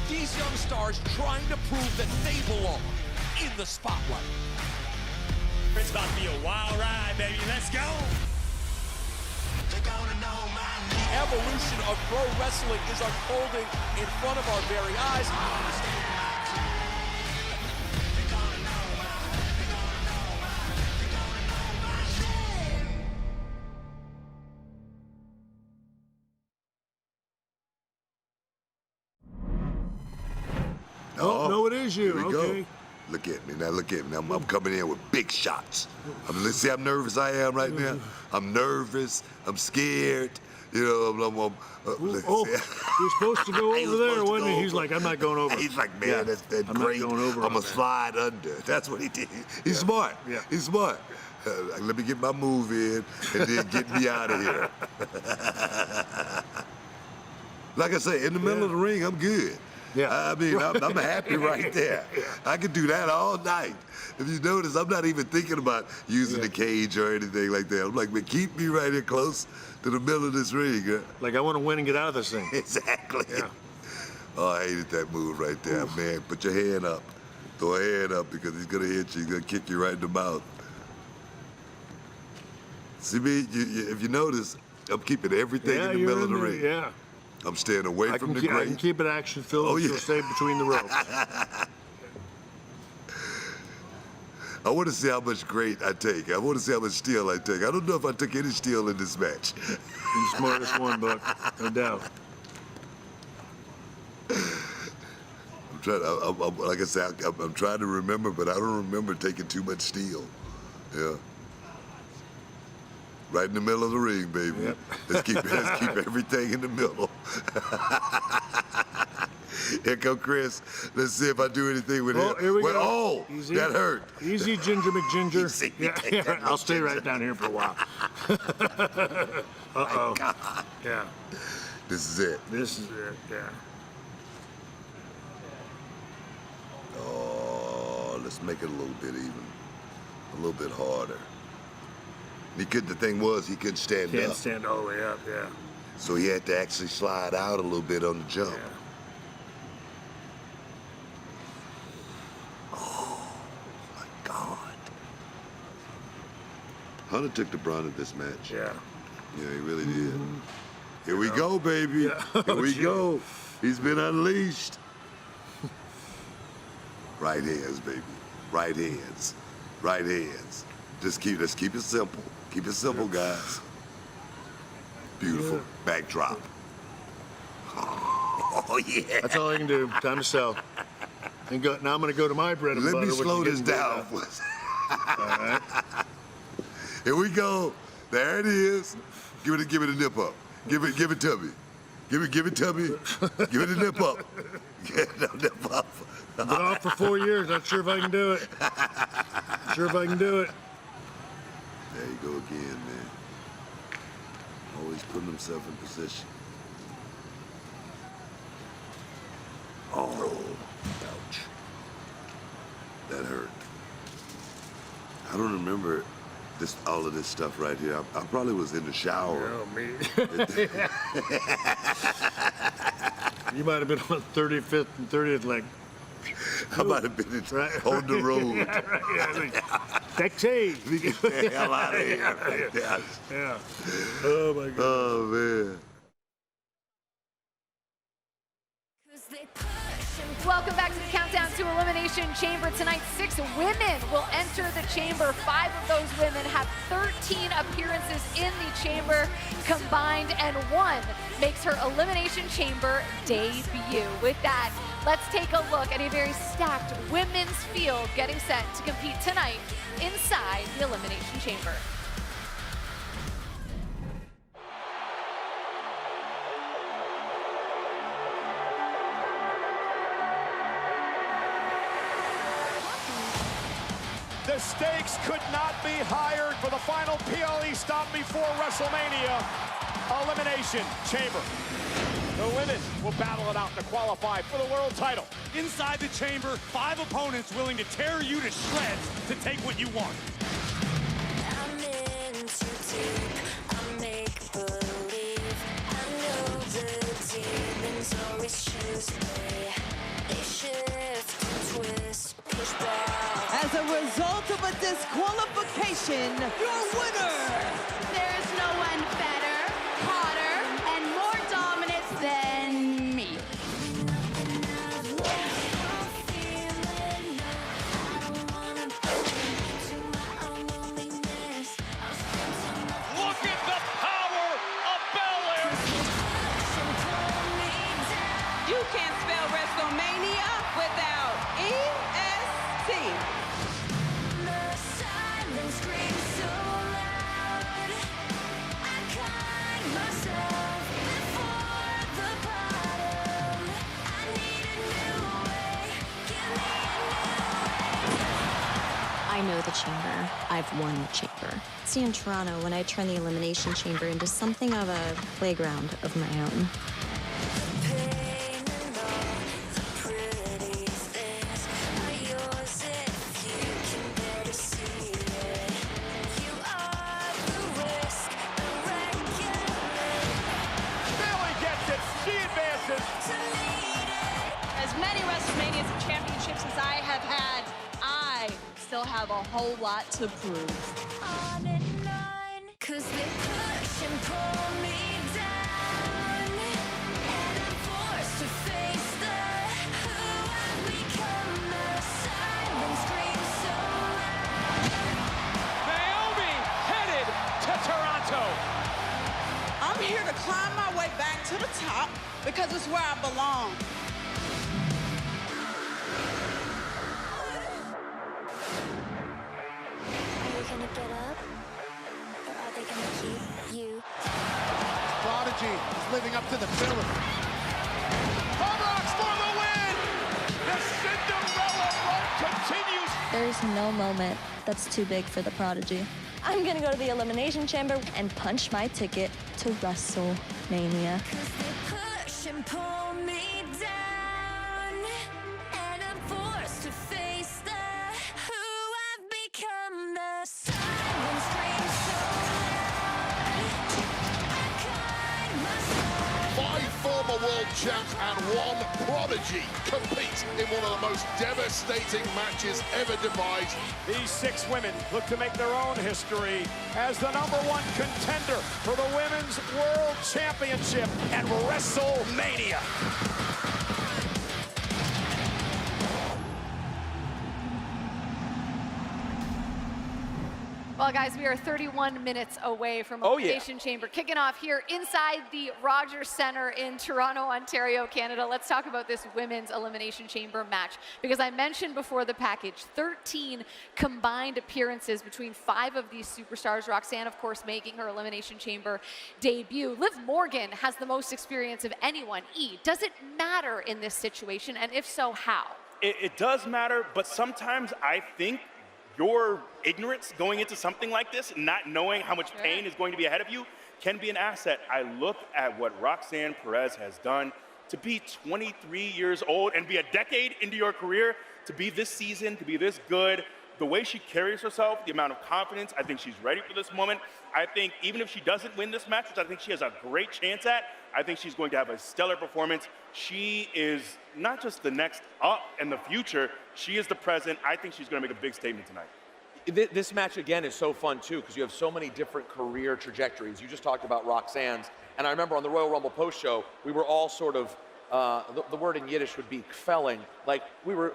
These young stars trying to prove that they belong in the spotlight. It's about to be a wild ride, baby. Let's go. The evolution of pro wrestling is unfolding in front of our very eyes. Oh, no, it is you. Here we Okay. go. Look at me now. Look at me. I'm coming in with big shots. Let's see how nervous I am right now. I'm nervous. I'm scared. You know, You're supposed to go over there, wasn't he? He's like, I'm not going over. He's like, man, that's great. Not going over I'm going to slide under. That's what he did. He's smart. Yeah. He's smart. Let me get my move in and then get me out of here. Like I say, in the middle of the ring, I'm good. Yeah. I mean, I'm happy right there. I could do that all night. If you notice, I'm not even thinking about using the cage or anything like that. I'm like, man, keep me right here close to the middle of this ring. Like, I want to win and get out of this thing. Exactly. Yeah. Oh, I hated that move right there, man. Put your hand up. Throw a hand up because he's going to hit you. He's going to kick you right in the mouth. See me? If you notice, I'm keeping everything in the middle of the ring. Yeah. I'm staying away from the I grate. can keep it action-filled. Oh, yeah. So stay between the ropes. I want to see how much grate I take. I want to see how much steel I take. I don't know if I took any steel in this match. You're the smartest one, Buck. No doubt. I'm trying. Like I said, I'm trying to remember, but I don't remember taking too much steel. Yeah. Right in the middle of the ring, baby. Yep. Let's keep everything in the middle. Here come Chris. Let's see if I do anything with him. Here we go. Oh, Easy. that hurt. Easy, Ginger McGinger. Easy. Yeah. I'll stay right down here for a while. Uh-oh. God. Yeah. This is it. This is it, yeah. Oh, let's make it a little bit even. A little bit harder. He couldn't, the thing was, he couldn't stand up. Can't stand all the way up, yeah. So he had to actually slide out a little bit on the jump. Yeah. Oh, my God. Hunter took the brunt of this match. Yeah. Yeah, he really did. Here we go, baby. Yeah. Here we go. He's been unleashed. Right hands, baby. Right hands. Right hands. Let's keep it simple. Keep it simple, guys. Beautiful. Yeah. Backdrop. Oh, yeah. That's all I can do. Time to sell. And now I'm going to go to my bread and butter. Let me slow this down. All right. Here we go. There it is. Give it a nip up. Give it to me. Give it to me. Give it a nip up. Get a nip up. Been off for 4 years. Not sure if I can do it. Sure if I can do it. There you go again, man. Always putting himself in position. Oh, ouch. That hurt. I don't remember all of this stuff right here. I probably was in the shower. Oh, me. You might have been on 35th and 30th, like. I might have been on the road. Taxi. Get the hell out of here. Yeah. Oh, my God. Oh, man. Welcome back to the Countdown to Elimination Chamber. Tonight, 6 women will enter the chamber. 5 of those women have 13 appearances in the chamber combined, and 1 makes her Elimination Chamber debut. With that, let's take a look at a very stacked women's field getting set to compete tonight inside the Elimination Chamber. The stakes could not be higher for the final PLE stop before WrestleMania. Elimination Chamber. The women will battle it out to qualify for the world title. Inside the chamber, 5 opponents willing to tear you to shreds to take what you want. I'm in too deep, I make believe. I know the demons always choose me. They shift and twist, push back. As a result of a disqualification, your winner! There is no one better, hotter, and more dominant than me. Look at the power of Belair! You can't spell WrestleMania without EST. I know the chamber. I've won the chamber. See, in Toronto, when I turned the Elimination Chamber into something of a playground of my own. Bayley gets it. She advances. As many WrestleManias and championships as I have had, I still have a whole lot to prove. On and on, 'cause they push and pull me down. And I'm forced to face who I've become. The silence screams so loud. Naomi headed to Toronto. I'm here to climb my way back to the top because it's where I belong. Are you gonna get up? Or are they gonna keep you? Prodigy is living up to the billing. Hard Rocks for the win! The Cinderella run continues. There's no moment that's too big for the Prodigy. I'm gonna go to the Elimination Chamber and punch my ticket to WrestleMania. Push and pull me down. And I'm forced to face who I've become. The silence screams so loud. I cried myself. 5 former world champs and 1 prodigy compete in one of the most devastating matches ever devised. These 6 women look to make their own history as the #1 contender for the Women's World Championship at WrestleMania. Well, guys, we are 31 minutes away from Elimination Chamber kicking off here inside the Rogers Centre in Toronto, Ontario, Canada. Let's talk about this women's Elimination Chamber match, because I mentioned before the package, 13 combined appearances between 5 of these superstars. Roxanne, of course, making her Elimination Chamber debut. Liv Morgan has the most experience of anyone. Does it matter in this situation, and if so, how? It does matter, but sometimes I think your ignorance going into something like this, not knowing how much pain is going to be ahead of you, can be an asset. I look at what Roxanne Perez has done. To be 23 years old and be a decade into your career, to be this seasoned, to be this good, the way she carries herself, the amount of confidence, I think she's ready for this moment. I think even if she doesn't win this match, which I think she has a great chance at, I think she's going to have a stellar performance. She is not just the next up in the future, she is the present. I think she's going to make a big statement tonight. This match, again, is so fun, too, because you have so many different career trajectories. You just talked about Roxanne's, and I remember on the Royal Rumble post-show, we were all sort of, the word in Yiddish would be kfelling, like we were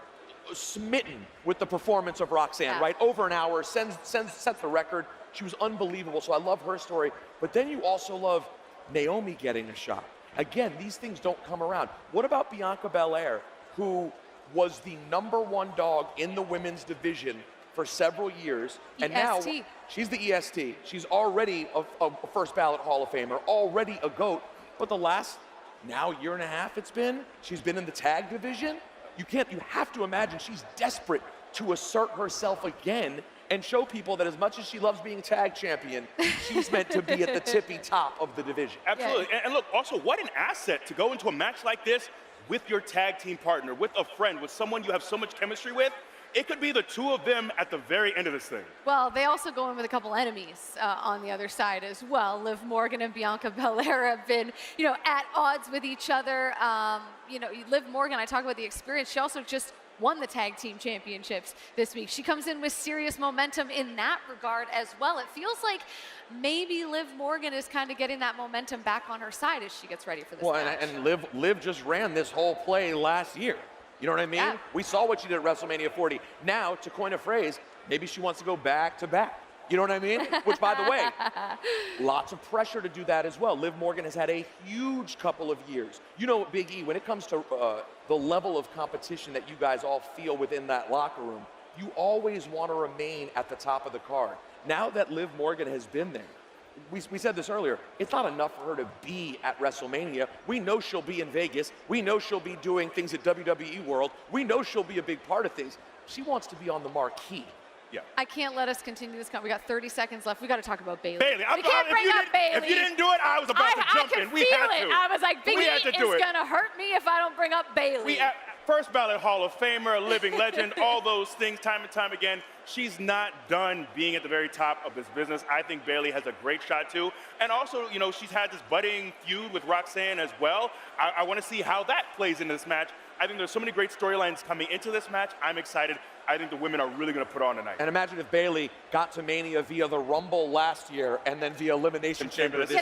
smitten with the performance of Roxanne, right? Over an hour, sets the record. She was unbelievable, so I love her story. But then you also love Naomi getting a shot. Again, these things don't come around. What about Bianca Belair, who was the #1 dog in the women's division for several years, and now she's the EST. She's already a first ballot Hall of Famer, already a GOAT, but the last year and a half she's been in the tag division. You have to imagine she's desperate to assert herself again and show people that as much as she loves being tag champion, she's meant to be at the tippy top of the division. Absolutely, and look, also, what an asset to go into a match like this with your tag team partner, with a friend, with someone you have so much chemistry with. It could be the two of them at the very end of this thing. Well, they also go in with a couple enemies on the other side as well. Liv Morgan and Bianca Belair have been, at odds with each other. Liv Morgan, I talk about the experience. She also just won the tag team championships this week. She comes in with serious momentum in that regard as well. It feels like maybe Liv Morgan is kind of getting that momentum back on her side as she gets ready for this match. And Liv just ran this whole play last year. You know what I mean? Yeah. We saw what she did at WrestleMania 40. Now, to coin a phrase, maybe she wants to go back to back. You know what I mean? Which, by the way, lots of pressure to do that as well. Liv Morgan has had a huge couple of years. Big E, when it comes to the level of competition that you guys all feel within that locker room, you always want to remain at the top of the card. Now that Liv Morgan has been there, we said this earlier, it's not enough for her to be at WrestleMania. We know she'll be in Vegas. We know she'll be doing things at WWE World. We know she'll be a big part of things. She wants to be on the marquee. Yeah. I can't let us continue this. We got 30 seconds left. We got to talk about Bayley. We can't bring up Bayley. If you didn't do it, I was about to jump in. We had to. I was like, Big E is going to hurt me if I don't bring up Bayley. First ballot Hall of Famer, a living legend, all those things time and time again. She's not done being at the very top of this business. I think Bayley has a great shot too. And also, she's had this budding feud with Roxanne as well. I want to see how that plays into this match. I think there's so many great storylines coming into this match. I'm excited. I think the women are really going to put on tonight. And imagine if Bayley got to Mania via the Rumble last year and then via Elimination Chamber this year.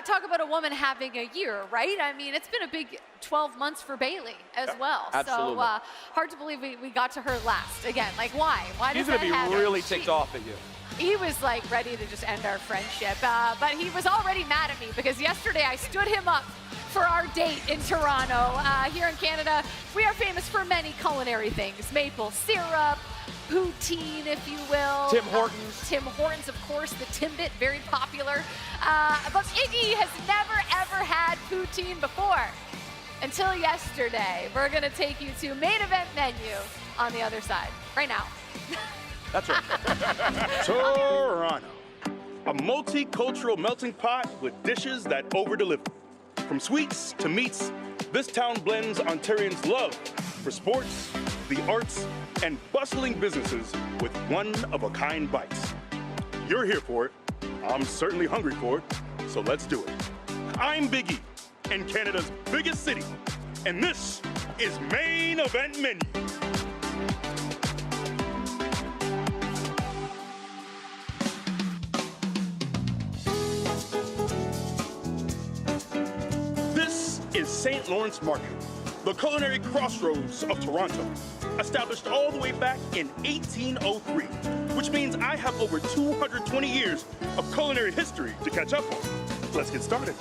Talk about a woman having a year, right? I mean, it's been a big 12 months for Bayley as well. Absolutely. So hard to believe we got to her last. Again, like why? Why does that happen? She's going to be really ticked off at you. He was like ready to just end our friendship, but he was already mad at me because yesterday I stood him up for our date in Toronto. Here in Canada, we are famous for many culinary things. Maple syrup, poutine, if you will. Tim Hortons. Tim Hortons, of course, the Timbit, very popular. But Iggy has never, ever had poutine before. Until yesterday. We're going to take you to main event menu on the other side, right now. That's right. Toronto, a multicultural melting pot with dishes that over-deliver. From sweets to meats, this town blends Ontarians' love for sports, the arts, and bustling businesses with one-of-a-kind bites. You're here for it. I'm certainly hungry for it, so let's do it. I'm Big E, in Canada's biggest city, and this is Main Event Menu. St. Lawrence Market, the culinary crossroads of Toronto. established all the way back in 1803, which means I have over 220 years of culinary history to catch up on. Let's get started.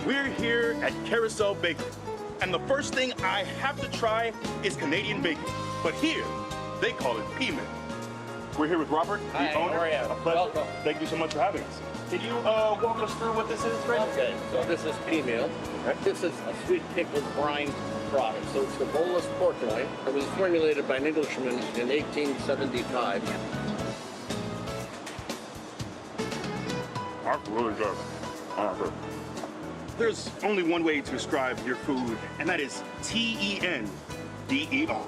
We're here at Carousel Bakery, and the first thing I have to try is Canadian bacon, but here they call it pea-meal. We're here with Robert, the owner. How are you? A pleasure. Welcome. Thank you so much for having us. Can you walk us through what this is, right? Okay, so this is pea-meal. This is a sweet pickled brine product. So it's the bolus pork loin. It was formulated by an Englishman in 1875. That's really good. There's only one way to describe your food, and that is T-E-N-D-E-R.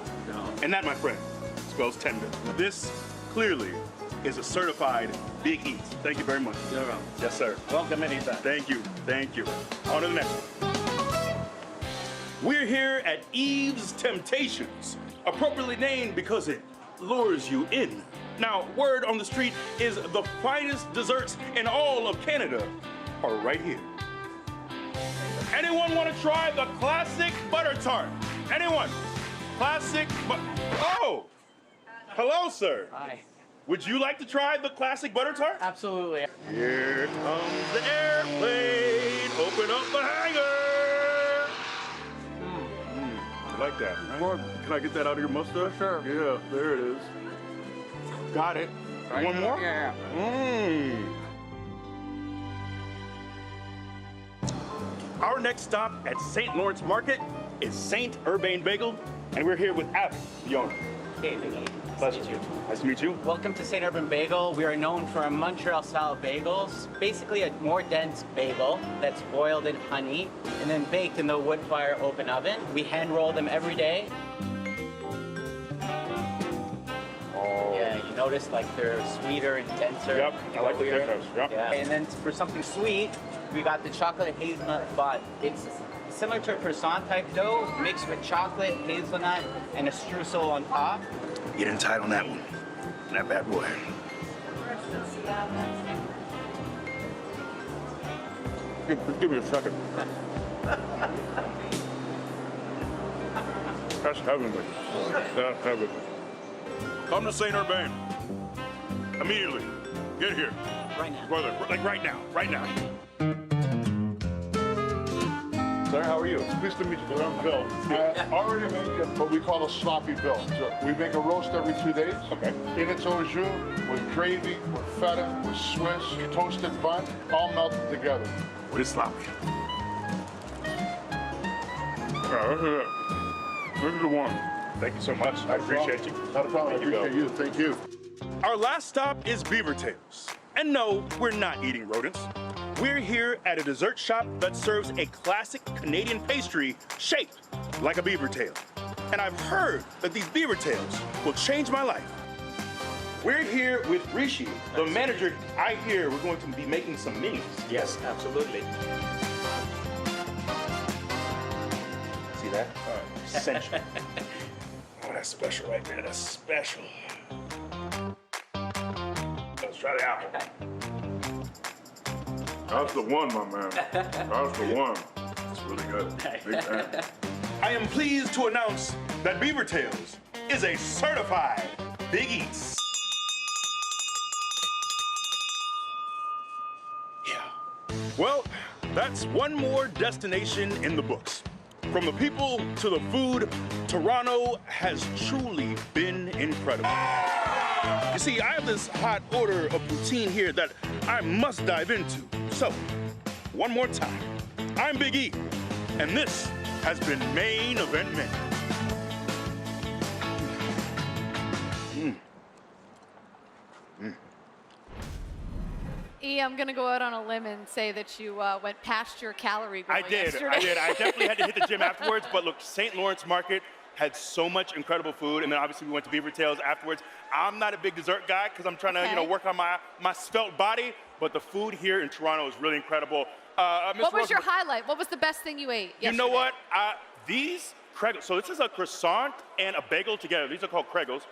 And that, my friend, spells tender. This clearly is a certified Big Eats. Thank you very much. You're welcome. Yes, sir. Welcome anytime. Thank you. Thank you. On to the next one. We're here at Eve's Temptations, appropriately named because it lures you in. Now, word on the street is the finest desserts in all of Canada are right here. Anyone want to try the classic butter tart? Anyone? Classic Oh! Hello, sir. Hi. Would you like to try the classic butter tart? Absolutely. Here comes the airplane. Open up the hangar. I like that. Right? Can I get that out of your mustache? Sure. Yeah, there it is. Got it. Right. One more? Yeah. Our next stop at St. Lawrence Market is St. Urbain Bagel, and we're here with Abby, the owner. Hey, Biggie. Pleasure. Nice to meet you. Welcome to St. Urbain Bagel. We are known for our Montreal-style bagels. Basically a more dense bagel that's boiled in honey and then baked in the wood fire open oven. We hand roll them every day. Oh. Yeah, you notice like they're sweeter and denser. Yep, I like the thickness. Yep. Yeah. And then for something sweet, we got the chocolate hazelnut bun. It's similar to a croissant type dough mixed with chocolate, hazelnut, and a streusel on top. Get in tight on that one. That bad boy. Give me a second. That's heavenly. That's heavenly. Come to St. Urbain. Immediately. Get here. Right now. Brother, like right now. Right now. Sir, how are you? Nice to meet you. I'm Bill. I already make what we call a sloppy Bill. So we make a roast every 2 days. Okay. In its au jus, with gravy, with feta, with Swiss, toasted bun, all melted together. What is sloppy? This is the one. Thank you so much. I appreciate you. Not a problem. I appreciate you. Thank you. Our last stop is Beaver Tails. And no, we're not eating rodents. We're here at a dessert shop that serves a classic Canadian pastry shaped like a beaver tail. And I've heard that these beaver tails will change my life. We're here with Rishi, the manager. I hear we're going to be making some minis. Yes, absolutely. See that? Essential. Oh, that's special right there. That's special. Let's try the apple. That's the one, my man. That's the one. It's really good. Big fan. I am pleased to announce that Beaver Tails is a certified Big Eats. Yeah. Well, that's one more destination in the books. From the people to the food, Toronto has truly been incredible. You see, I have this hot order of poutine here that I must dive into. So, one more time, I'm Big E, and this has been Main Event Men. E, I'm gonna go out on a limb and say that you went past your calorie goal I did. yesterday. I definitely had to hit the gym afterwards, but look, St. Lawrence Market had so much incredible food, and then obviously we went to Beaver Tails afterwards. I'm not a big dessert guy because I'm trying to, work on my svelte body, but the food here in Toronto is really incredible. What was your highlight? What was the best thing you ate yesterday? You know what? These Kregels, so this is a croissant and a bagel together. These are called Kregels.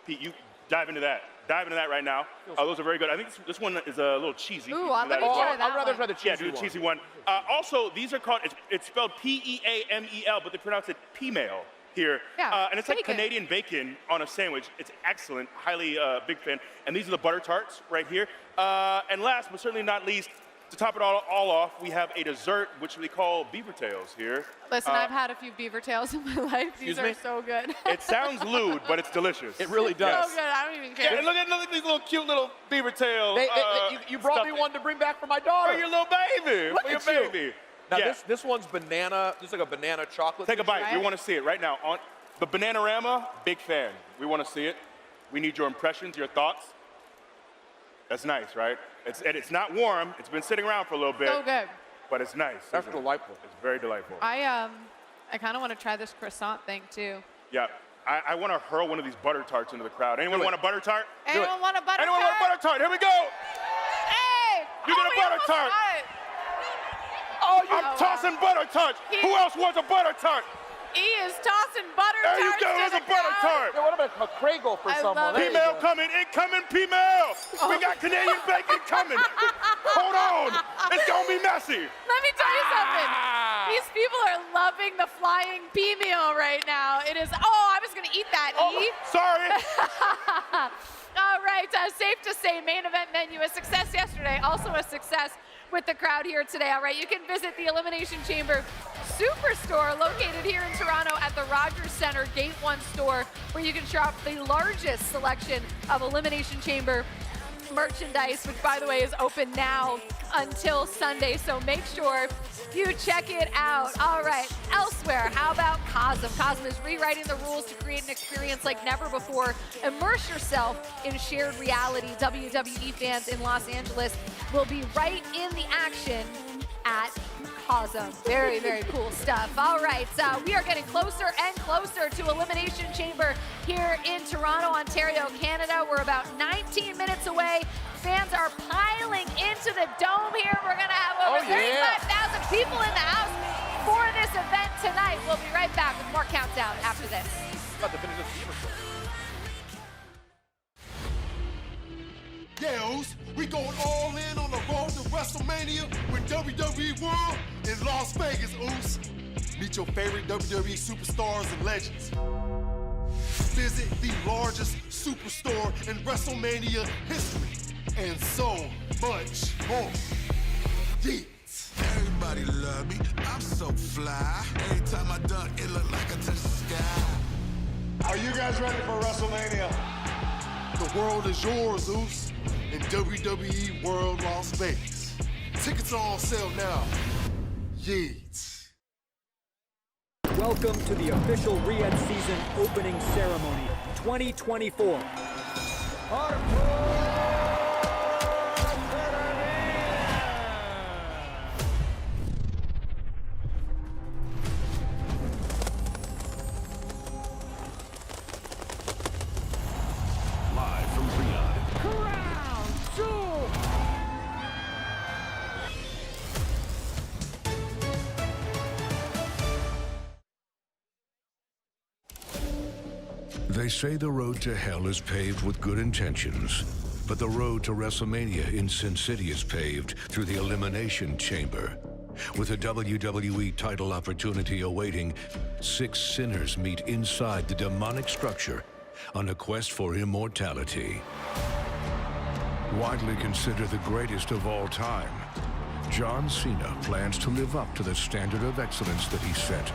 Pete, Dive into that. Dive into that right now. Those are very good. I think this one is a little cheesy. Ooh, let me try that I'd rather one. try the cheesy Yeah, do the cheesy one. Also, these are called, it's spelled P-E-A-M-E-L, but they pronounce it P-mail here. Yeah, and it's like bacon. Canadian bacon on a sandwich. It's excellent. Highly big fan. And these are the butter tarts right here. And last, but certainly not least, to top it all off, we have a dessert, which we call beaver tails here. Listen, I've had a few beaver tails in my life. These Excuse are me? so good. It sounds lewd, but it's delicious. It really does. So good, I don't even care. Yeah, and look at these little cute little beaver tail. You brought me one to bring back for my daughter. For your little baby. Look for your at you. baby. Now Yeah. this one's banana. This is like a banana chocolate. Take a bite. Right? We want to see it right now. On the Bananarama, big fan. We want to see it. We need your impressions, your thoughts. That's nice, right? It's not warm. It's been sitting around for a little bit. So good. But it's nice. That's isn't it? delightful. It's very delightful. I kind of want to try this croissant thing too. Yeah. I want to hurl one of these butter tarts into the crowd. Anyone want a butter tart? Anyone want a butter Anyone tart? want a butter tart? Here we go. Hey! You get a we butter almost tart. got it. I'm tossing butter tarts. Who else wants a butter tart? He is tossing butter There you tarts go. to There's the a butter crowd. tart. Yeah, what about a Craigle for I someone? love it. P-mail coming, incoming P-mail. We got Canadian bacon coming. Hold on. It's going to be messy. Let me tell you something. These people are loving the flying pea meal right now. It is, I was going to eat that, E. Sorry. All right, safe to say, main event menu, a success yesterday, also a success with the crowd here today. All right, you can visit the Elimination Chamber Superstore located here in Toronto at the Rogers Centre Gate 1 store, where you can shop the largest selection of Elimination Chamber merchandise, which by the way is open now until Sunday, so make sure you check it out. All right, elsewhere, how about Cosm? Cosm is rewriting the rules to create an experience like never before. Immerse yourself in shared reality. WWE fans in Los Angeles will be right in the action at Cosm. Very, very cool stuff. All right, we are getting closer and closer to Elimination Chamber here in Toronto, Ontario, Canada. We're about 19 minutes away. Fans are piling into the dome here. We're going to have over 35,000 people in the house for this event tonight. We'll be right back with more Countdown after this. About to finish this beaver show. Yeah, Oos, we going all in on the road to WrestleMania with WWE World in Las Vegas, Oos. Meet your favorite WWE superstars and legends. Visit the largest superstore in WrestleMania history, and so much more. Yeet. Everybody love me, I'm so fly. Every time I dunk, it look like I touch the sky. Are you guys ready for WrestleMania? The world is yours, Oos, in WWE World Las Vegas. Tickets are on sale now. Yeet. Welcome to the official Riyadh season opening ceremony 2024. Live from Riyadh. Crown Jewel. They say the road to hell is paved with good intentions, but the road to WrestleMania in Sin City is paved through the Elimination Chamber. With a WWE title opportunity awaiting, 6 sinners meet inside the demonic structure on a quest for immortality. Widely considered the greatest of all time, John Cena plans to live up to the standard of excellence that he set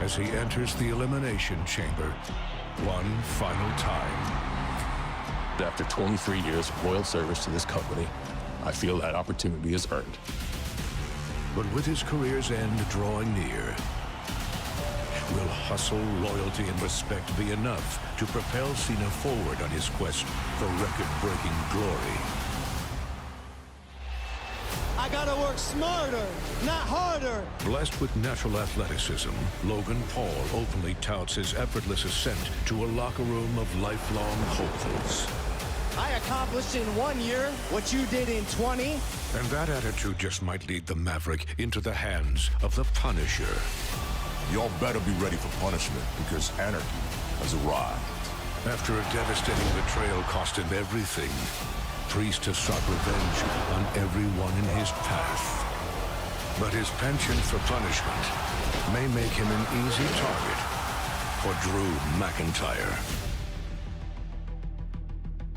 as he enters the Elimination Chamber one final time. After 23 years of loyal service to this company, I feel that opportunity is earned. But with his career's end drawing near, will hustle, loyalty, and respect be enough to propel Cena forward on his quest for record-breaking glory? I gotta work smarter, not harder. Blessed with natural athleticism, Logan Paul openly touts his effortless ascent to a locker room of lifelong hopefuls. I accomplished in 1 year what you did in 20. And that attitude just might lead the Maverick into the hands of the Punisher. Y'all better be ready for punishment because anarchy has arrived. After a devastating betrayal cost him everything, Priest has sought revenge on everyone in his path. But his penchant for punishment may make him an easy target for Drew McIntyre.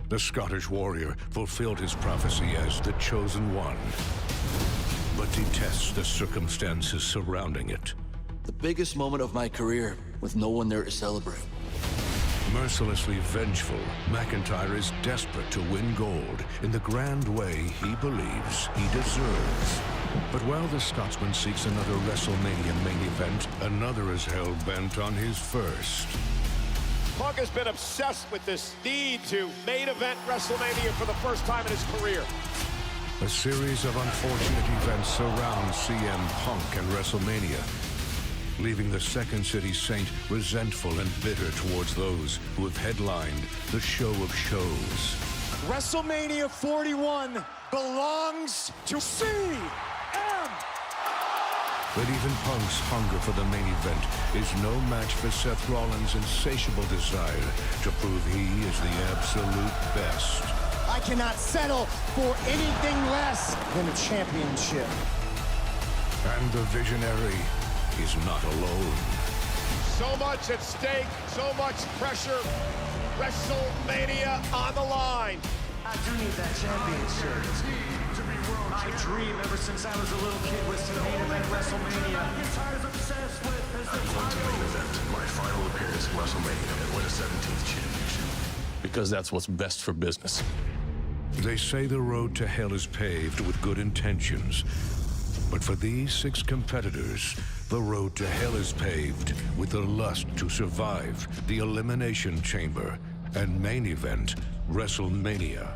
The Scottish Warrior fulfilled his prophecy as the Chosen One, but detests the circumstances surrounding it. The biggest moment of my career with no one there to celebrate. Mercilessly vengeful, McIntyre is desperate to win gold in the grand way he believes he deserves. But while the Scotsman seeks another WrestleMania main event, another is hell-bent on his first. Punk has been obsessed with this need to main event WrestleMania for the first time in his career. A series of unfortunate events surround CM Punk and WrestleMania, leaving the Second City Saint resentful and bitter towards those who have headlined the show of shows. WrestleMania 41 belongs to CM. But even Punk's hunger for the main event is no match for Seth Rollins' insatiable desire to prove he is the absolute best. I cannot settle for anything less than a championship. And the visionary is not alone. So much at stake, so much pressure. WrestleMania on the line. I do need that championship. My dream ever since I was a little kid was to main event WrestleMania. I'm going to main event my final appearance at WrestleMania and win a 17th championship. Because that's what's best for business. They say the road to hell is paved with good intentions. But for these 6 competitors, the road to hell is paved with the lust to survive the Elimination Chamber and main event WrestleMania.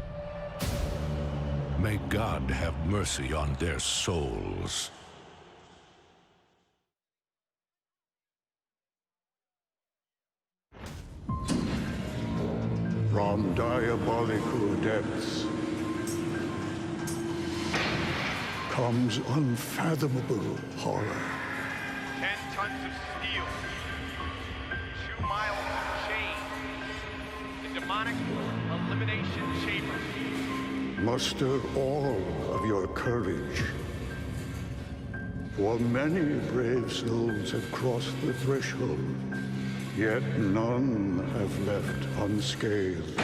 May God have mercy on their souls. From diabolical depths comes unfathomable horror. 10 tons of steel. 2 miles of chain. The demonic Elimination Chamber. Muster all of your courage. For many brave souls have crossed the threshold, yet none have left unscathed.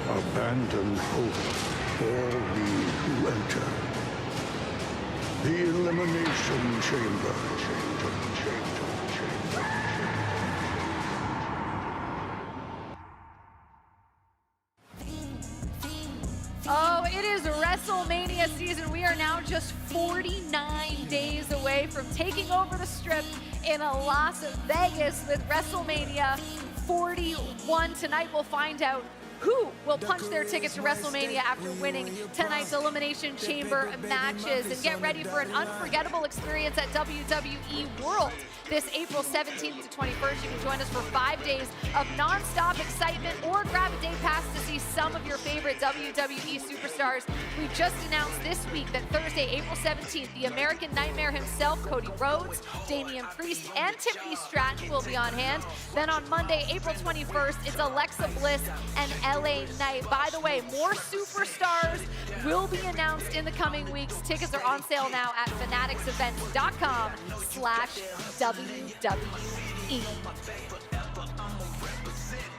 Abandon hope, all we who enter. The Elimination Chamber. Oh, it is WrestleMania season. We are now just 49 days away from taking over the Strip in Las Vegas with WrestleMania 41. Tonight we'll find out who will punch their ticket to WrestleMania after winning tonight's Elimination Chamber matches. And get ready for an unforgettable experience at WWE World this April 17th to 21st. You can join us for 5 days of non-stop excitement or grab a day pass to see some of your favorite WWE superstars. We just announced this week that Thursday, April 17th, the American Nightmare himself, Cody Rhodes, Damian Priest, and Tiffany Stratton will be on hand. Then on Monday, April 21st, it's Alexa Bliss and LA Knight. By the way, more superstars will be announced in the coming weeks. Tickets are on sale now at fanaticsevents.com/WWE.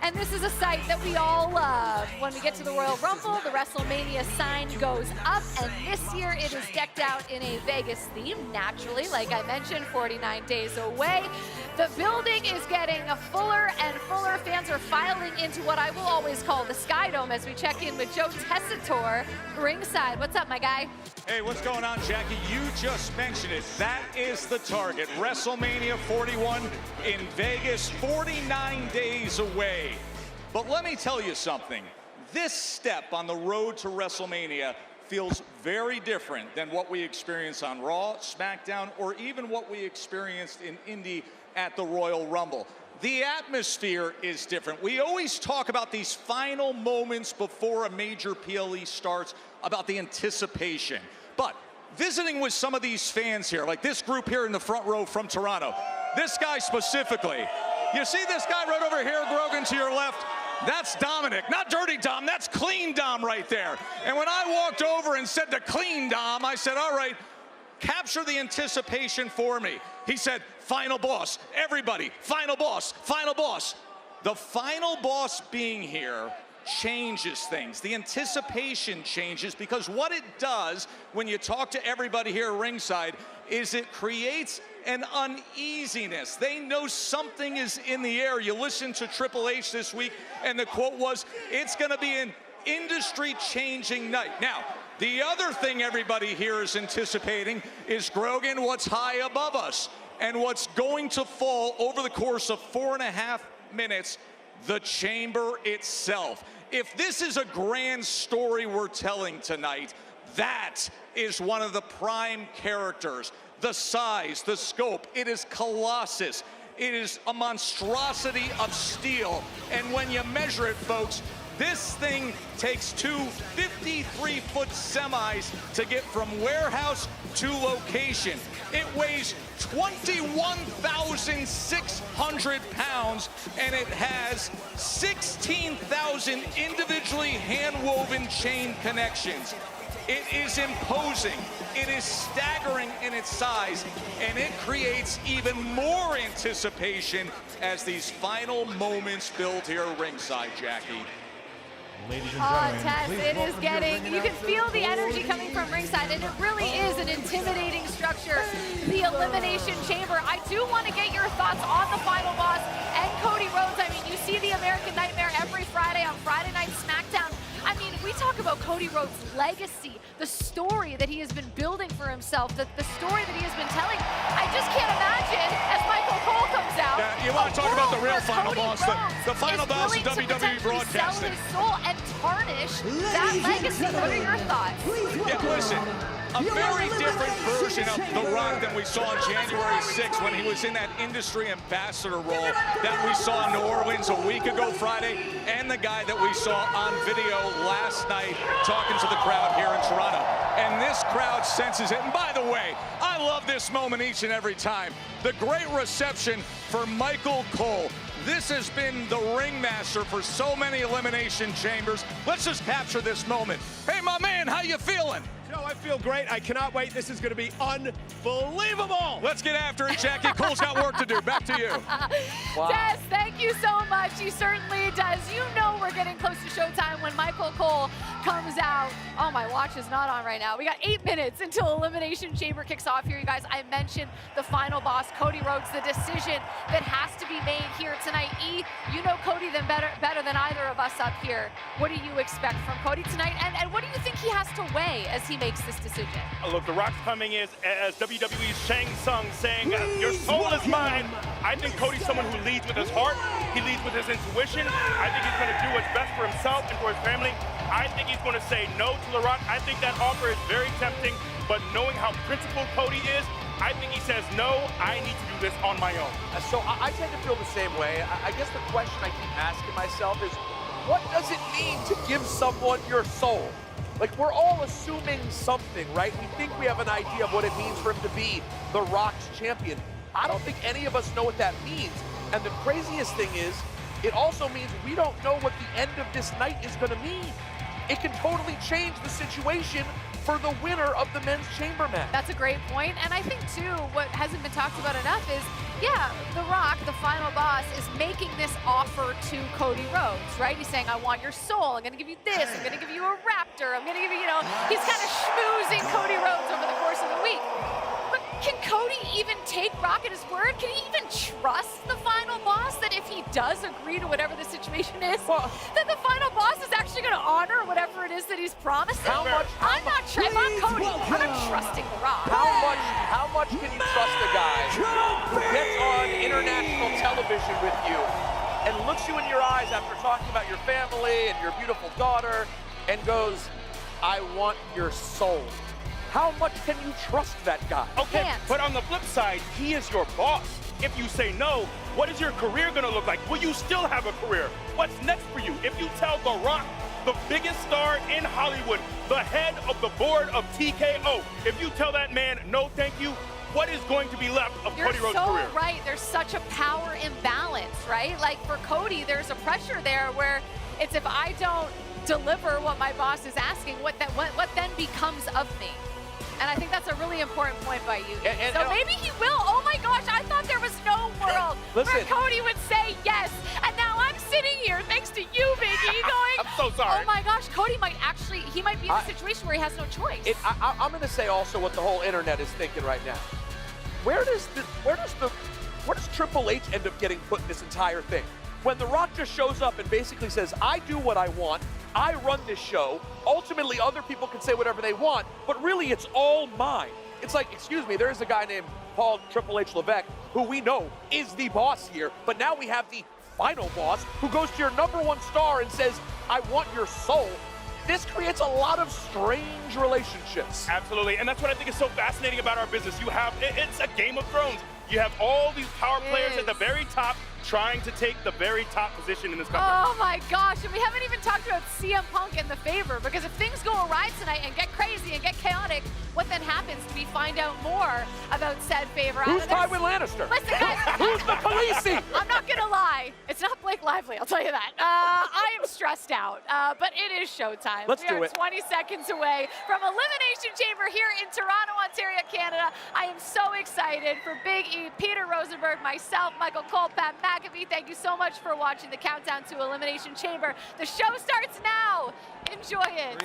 And this is a site that we all love. When we get to the Royal Rumble, the WrestleMania sign goes up, and this year it is decked out in a Vegas theme, naturally. Like I mentioned, 49 days away. The building is getting fuller and fuller. Fans are filing into what I will always call the Sky Dome as we check in with Joe Tessitore ringside. What's up, my guy? Hey, what's going on, Jackie? You just mentioned it. That is the target. WrestleMania 41 in Vegas, 49 days away. But let me tell you something. this step on the road to WrestleMania feels very different than what we experienced on Raw, SmackDown, or even what we experienced in Indy at the Royal Rumble. The atmosphere is different. We always talk about these final moments before a major PLE starts, about the anticipation. But visiting with some of these fans here, like this group here in the front row from Toronto, this guy specifically, you see this guy right over here, Grogan, to your left? That's Dominic, not Dirty Dom, that's Clean Dom right there. And when I walked over and said to Clean Dom, I said, all right, capture the anticipation for me. He said, final boss, everybody, final boss, final boss. The final boss being here changes things. The anticipation changes because what it does when you talk to everybody here ringside is it creates an uneasiness. They know something is in the air. You listen to Triple H this week and the quote was, it's gonna be an industry-changing night. Now, the other thing everybody here is anticipating is, Grogan, what's high above us and what's going to fall over the course of 4.5 minutes, the chamber itself. If this is a grand story we're telling tonight, that is one of the prime characters. The size, the scope, it is Colossus. It is a monstrosity of steel. And when you measure it, folks, this thing takes two 53-foot semis to get from warehouse to location. It weighs 21,600 pounds, and it has 16,000 individually hand-woven chain connections. It is imposing, it is staggering in its size, and it creates even more anticipation as these final moments build here ringside, Jackie. Ladies and Oh, gentlemen, Tess, please it is welcome to getting, ring you can announcer feel the energy coming from ringside, and it really is an intimidating structure, the Elimination Chamber. I do want to get your thoughts on the final boss and Cody Rhodes. I mean, you see the American Nightmare every Friday on Friday Night SmackDown. I mean, we talk about Cody Rhodes' legacy, the story that he has been building for himself, the story that he has been telling. I just can't imagine, as Michael Cole comes out, Yeah, you want to talk about the real final Cody boss, the final is boss of willing to WWE potentially Broadcasting. sell his soul and tarnish that legacy. What are your thoughts? Yeah, listen, a very different version of The Rock than we saw on January 6th when he was in that industry ambassador role that we saw in New Orleans a week ago Friday, and the guy that we saw on video last night talking to the crowd here in Toronto. And this crowd senses it. And by the way, I love this moment each and every time. The great reception for Michael Cole. This has been the ringmaster for so many Elimination Chambers. Let's just capture this moment. Hey, my man, how you feeling? Joe, I feel great. I cannot wait. This is going to be unbelievable. Let's get after it, Jackie. Cole's got work to do. Back to you. Wow. Tess, thank you so much. He certainly does. You know we're getting close to showtime when Michael Cole comes out. Oh, my watch is not on right now. We got 8 minutes until Elimination Chamber kicks off here, you guys. I mentioned the final boss, Cody Rhodes, the decision that has to be made here tonight. E, you know Cody better than either of us up here. What do you expect from Cody tonight? And what do you think he has to weigh as he makes this decision? Look, The Rock's coming in as WWE's Shang Tsung saying, your soul is mine. I think Cody's someone who leads with his heart. He leads with his intuition. I think he's going to do what's best for himself and for his family. I think he's going to say no to The Rock. I think that offer is very tempting, but knowing how principled Cody is, I think he says, no, I need to do this on my own. So I tend to feel the same way. I guess the question I keep asking myself is, what does it mean to give someone your soul? Like, we're all assuming something, right? We think we have an idea of what it means for him to be The Rock's champion. I don't think any of us know what that means. And the craziest thing is, it also means we don't know what the end of this night is going to mean. It can totally change the situation for the winner of the men's chamber match. That's a great point. And I think, too, what hasn't been talked about enough is, yeah, The Rock, the final boss, is making this offer to Cody Rhodes, right? He's saying, I want your soul. I'm going to give you this. I'm going to give you a raptor. I'm going to give you, he's kind of schmoozing Cody Rhodes over the course of the week. But can Cody even take Rock at his word? Can he even trust the final boss that if he does agree to whatever the situation is, that the final boss is actually going to honor whatever it is that he's promising? I'm not Cody. I'm not trusting The Rock. How much can you trust a guy who gets on international television with you and looks you in your eyes after talking about your family and your beautiful daughter and goes, I want your soul. How much can you trust that guy? Okay, Can't. but on the flip side, he is your boss. If you say no, what is your career gonna look like? Will you still have a career? What's next for you? If you tell The Rock, the biggest star in Hollywood, the head of the board of TKO, if you tell that man no thank you, what is going to be left of Cody Rhodes' career? You're so right. There's such a power imbalance, right? Like for Cody, there's a pressure there where it's if I don't deliver what my boss is asking, what then becomes of me? And I think that's a really important point by you. So maybe he will. Oh my gosh, I thought there was no world where Cody would say yes. And now I'm sitting here thanks to you, Big E, going, I'm so sorry. Oh my gosh, Cody might actually, he might be in a situation where he has no choice. I'm going to say also what the whole internet is thinking right now. Where does Triple H end up getting put in this entire thing? When The Rock just shows up and basically says, I do what I want, I run this show, ultimately other people can say whatever they want, but really it's all mine. It's like, excuse me, there's a guy named Paul Triple H Levesque, who we know is the boss here, but now we have the final boss who goes to your #1 star and says, I want your soul. This creates a lot of strange relationships. Absolutely, and that's what I think is so fascinating about our business. You have, it's a Game of Thrones. You have all these power players at the very top trying to take the very top position in this company. Oh my gosh, and we haven't even talked about CM Punk and the favor, because if things go awry tonight and get crazy and get chaotic, what then happens? Do we find out more about said favor? Who's Tywin Lannister? Listen, guys. Who's the Khaleesi? I'm not gonna lie, it's not Blake Lively, I'll tell you that. I am stressed out, but it is showtime. Let's do We are it. 20 seconds away from Elimination Chamber here in Toronto, Ontario, Canada. I am so excited for Big E, Peter Rosenberg, myself, Michael Cole, Pat McAfee. Thank you so much for watching the countdown to Elimination Chamber. The show starts now. Enjoy it.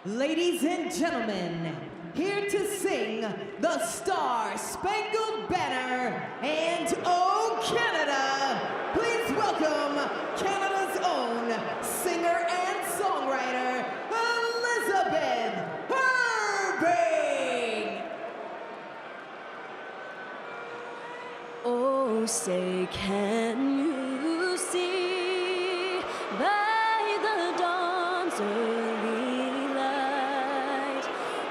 Ladies and gentlemen, here to sing the Star Spangled Banner and Oh Canada, please welcome Canada's own singer and songwriter, Elizabeth Irving. Oh, say can you see by the dawn's early light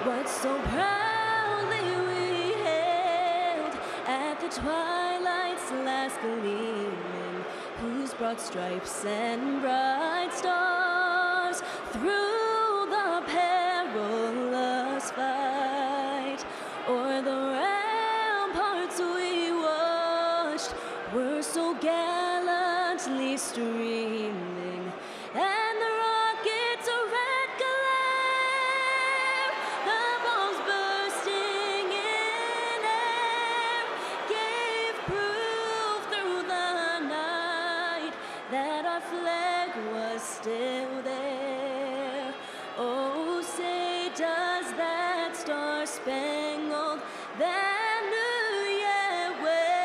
what so proudly we hailed at the twilight's last gleaming, whose broad stripes and bright stars through the perilous fight o'er the ramparts we watched were so gallantly streaming, and the rockets' red glare, the bombs bursting in air, gave proof through the night that our flag was still there. Oh, say does that star-spangled banner yet wave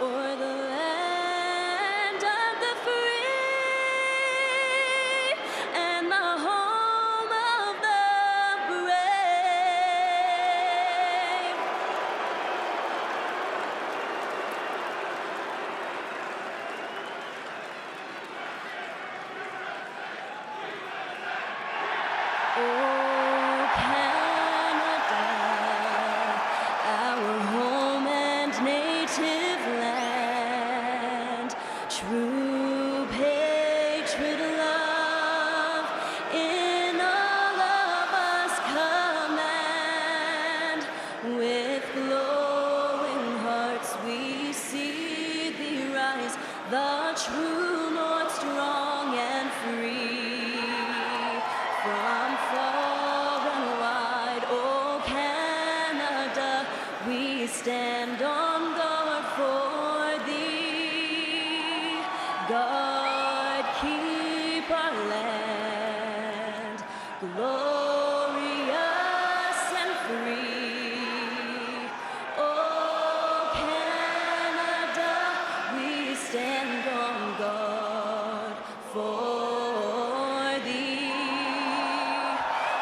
o'er the land of the free and the home of the brave? Oh, Canada, our home and native land, true patriot love in all of us command. With glowing hearts we see thee rise, the true North strong and free. From far and wide, oh Canada, we stand on guard for thee. God, keep our land glorious and free. Oh Canada, we stand on guard for thee.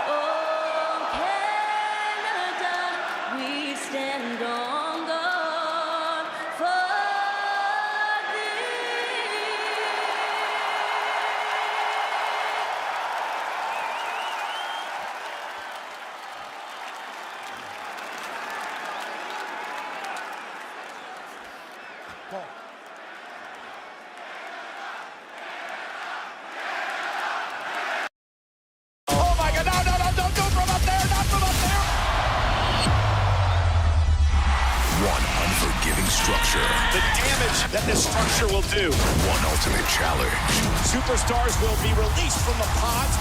Oh Canada, we this structure will do. One ultimate challenge. Superstars will be released from the pods.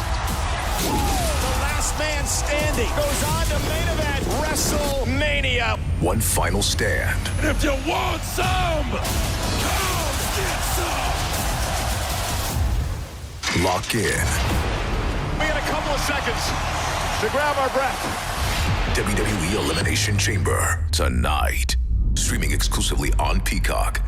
The last man standing goes on to main event WrestleMania. One final stand. If you want some, come get some. Lock in. We got a couple of seconds to grab our breath. WWE Elimination Chamber tonight. Streaming exclusively on Peacock.